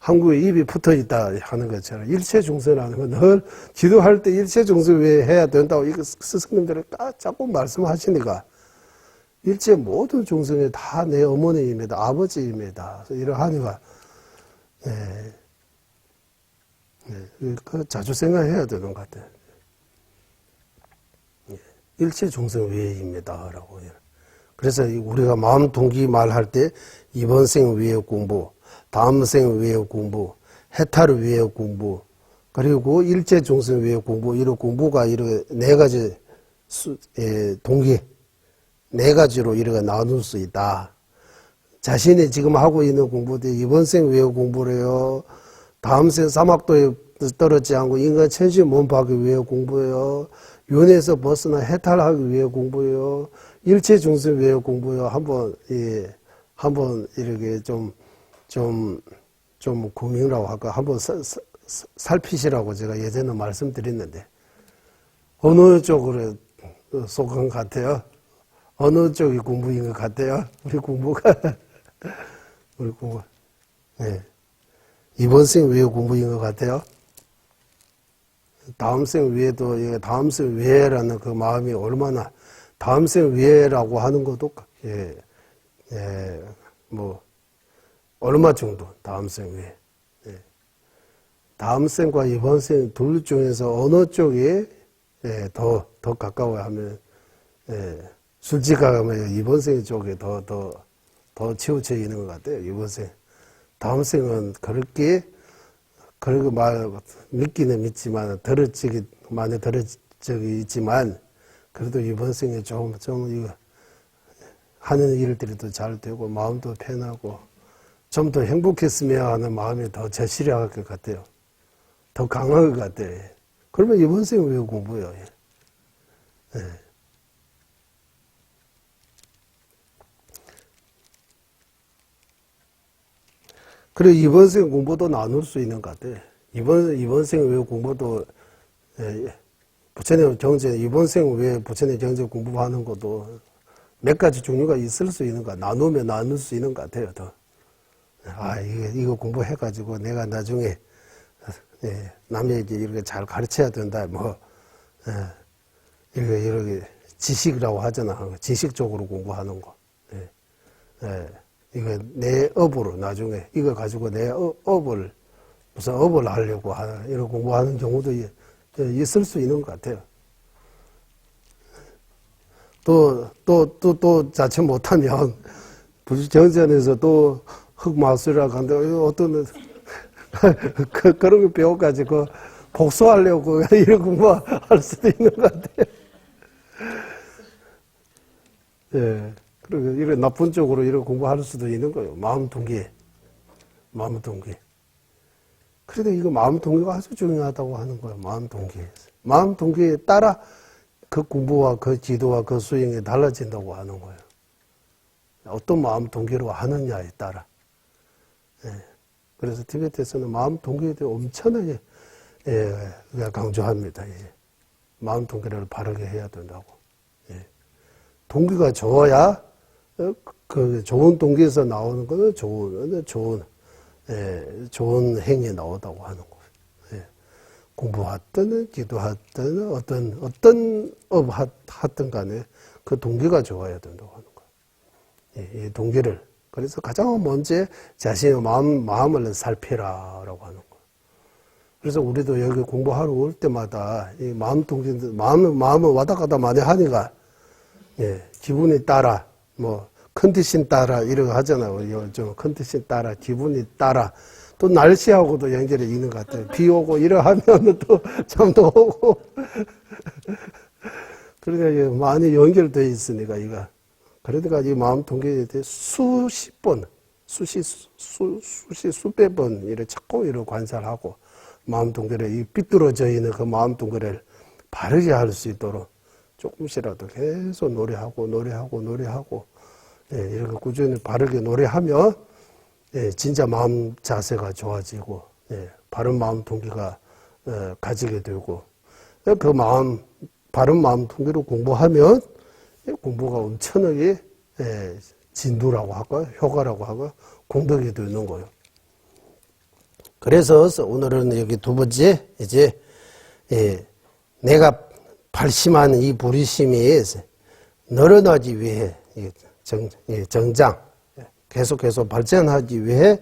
Speaker 1: 한국에 입이 붙어 있다 하는 것처럼 일체 종생이라는 건 늘 기도할 때 일체 종생 왜 해야 된다고 이거 스승님들이 자꾸 말씀하시니까 일체 모든 종생이 다 내 어머니입니다. 아버지입니다. 이러하니까 그 자주 생각해야 되는 것 같아요. 일체 종생 위해입니다. 라고. 그래서 우리가 마음 동기 말할 때 이번 생 위해 공부, 다음 생 위해 공부, 해탈을 위해 공부, 그리고 일체 종생 위해 공부, 이런 공부가 이렇게 네 가지 동기, 네 가지로 이렇게 나눌 수 있다. 자신이 지금 하고 있는 공부도 이번 생 위해 공부래요. 다음 생 사막도에 떨어지지 않고 인간 천시 몸파하기 위해 공부해요. 윤회에서 벗어나 해탈하기 위해 공부해요. 일체 중생 위해 공부해요. 한번 이렇게 좀 고민이라고 할까. 한번 살피시라고 제가 예전에 말씀드렸는데, 어느 쪽으로 속한 것 같아요? 어느 쪽이 공부인 것 같아요? 우리 공부가. 네. 이번 생 위해 공부인 것 같아요? 다음 생 위에도, 다음 생 위에라는 그 마음이 얼마나, 다음 생 위에라고 하는 것도, 얼마 정도, 다음 생 위에. 다음 생과 이번 생 둘 중에서 어느 쪽이, 더 가까워야 하면, 솔직하게 하면 이번 생 쪽에 더 치우쳐 있는 것 같아요, 이번 생. 다음 생은 그렇게 믿기는 믿지만, 많이 들어적이 있지만, 그래도 이번 생에 좀, 이거, 하는 일들이 더 잘 되고, 마음도 편하고, 좀 더 행복했으면 하는 마음이 더 절실할 것 같아요. 더 강할 것 같아요. 그러면 이번 생에 왜 공부해요? 그래, 이번 생 공부도 나눌 수 있는 것 같아. 이번 생 외 공부도, 부처님 경제, 이번 생 외 부처님 경제 공부하는 것도 몇 가지 종류가 있을 수 있는 것, 나누면 나눌 수 있는 것 같아요, 더. 이거 공부해가지고 내가 나중에, 남에게 이렇게 잘 가르쳐야 된다, 이렇게 지식이라고 하잖아. 지식적으로 공부하는 거. 이거 내 업으로 나중에 이거 가지고 내 업을 무슨 업을 하려고 이런 공부하는 경우도 있을 수 있는 것 같아요. 또 자체 못하면 정전에서 또 흑마술이라고 하는데 어떤 그런 거 배워가지고 복수하려고 이런 공부할 수도 있는 것 같아요. 그리고 이런 나쁜 쪽으로 이런 공부할 수도 있는 거예요. 마음 동기. 그래도 이거 마음 동기가 아주 중요하다고 하는 거예요. 마음 동기. 마음 동기에 따라 그 공부와 그 지도와 그 수행이 달라진다고 하는 거예요. 어떤 마음 동기로 하느냐에 따라. 그래서 티베트에서는 마음 동기에 대해 엄청나게 강조합니다. 마음 동기를 바르게 해야 된다고. 동기가 좋아야 그 좋은 동기에서 나오는 거는 좋은 행위 나오다고 하는 거예요. 공부하든 기도하든 어떤 업 하든 간에 그 동기가 좋아야 된다고 하는 거예요. 이 동기를. 그래서 가장 먼저 자신의 마음을 살피라라고 하는 거예요. 그래서 우리도 여기 공부하러 올 때마다 이 마음 동기, 마음을 왔다 갔다 많이 하니까 기분에 따라 컨디션 따라 이런 거 하잖아요. 좀 컨디션 따라 기분이 따라 또 날씨하고도 연결이 있는 것 같아요. 비 오고 이러하면 또 잠도 오고. 그러니까 이게 많이 연결되어 있으니까 이거. 그러니까 이 마음 통계에 대해 수십 번, 수백 번 이렇게 자꾸 이렇게 관찰하고 마음 통계를 이 삐뚤어져 있는 그 마음 통계를 바르게 할 수 있도록 조금씩이라도 계속 노래하고 예, 이렇게 꾸준히 바르게 노래하면 예, 진짜 마음 자세가 좋아지고 예, 바른 마음 통계가 가지게 되고 그 마음 바른 마음 통계로 공부하면 공부가 엄청나게 진도라고 할까 효과라고 하고 공덕이 되는 거예요. 그래서 오늘은 여기 두 번째 이제 내가 발심한 이 부리심이 늘어나기 위해 정장 계속해서 발전하기 위해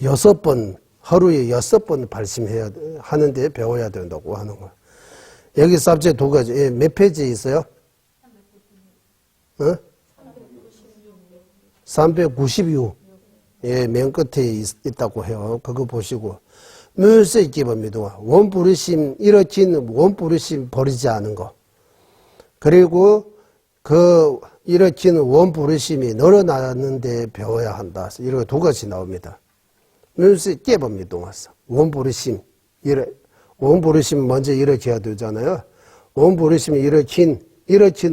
Speaker 1: 6번 하루에 6번 발심해야 하는데 배워야 된다고 하는 거예요. 여기 삽제 두 가지 몇 페이지에 있어요? 396. 예, 맨 끝에 있다고 해요. 그거 보시고. 물세 기법입니다. 원부르심, 일으킨 원부르심 버리지 않은 거. 그리고 그 일으킨 원부르심이 늘어나는데 배워야 한다. 이렇게 두 가지 나옵니다. 물세 기법입니다. 원부르심, 원부르심 먼저 일으켜야 되잖아요. 원부르심이 일으킨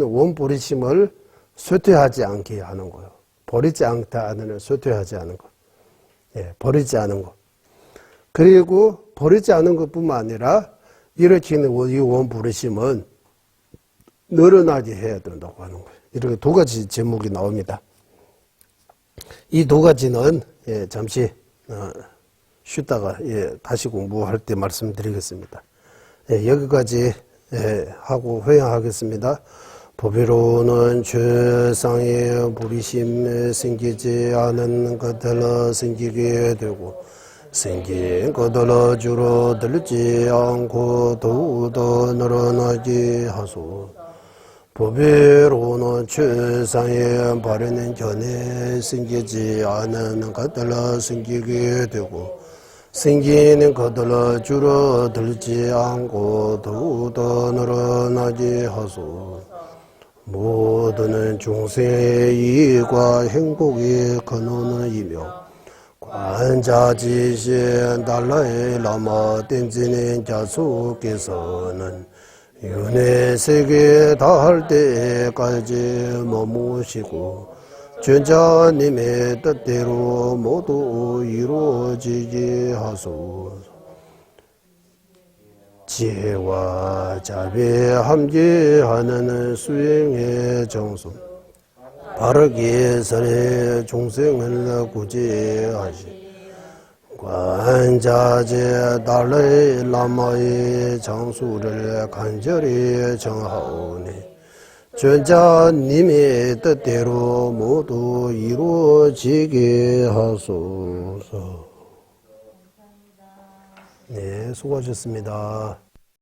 Speaker 1: 원부르심을 쇠퇴하지 않게 하는 거예요. 버리지 않다는 쇠퇴하지 않은 거. 예, 버리지 않은 거. 그리고 버리지 않은 것뿐만 아니라 일으키는 이 원부르심은 늘어나게 해야 된다고 하는 거예요. 이렇게 두 가지 제목이 나옵니다. 이 두 가지는 예, 잠시 쉬다가 예, 다시 공부할 때 말씀드리겠습니다. 예, 여기까지 하고 회양하겠습니다. 법의로는 최상의 부리심에 생기지 않은 것들로 생기게 되고 생긴 것들로 줄어들지 않고 더욱더 늘어나게 하소. 법의로는 최상의 바르는 전에 생기지 않은 것들로 생기게 되고 생기는 것들로 줄어들지 않고 더욱더 늘어나게 하소. 모두는 중생의 이익과 행복의 근원이며 관자지신 달라의 라마 땡지는 자수께서는 윤회 세계에 닿을 때까지 머무시고 전자님의 뜻대로 모두 이루어지게 하소서. 지혜와 자비에 함께하는 수행의 정수 바르게 선의 중생을 구제하시 관자재 달라의 라마의 장수를 간절히 정하오니 전자님의 뜻대로 모두 이루어지게 하소서. 네, 수고하셨습니다.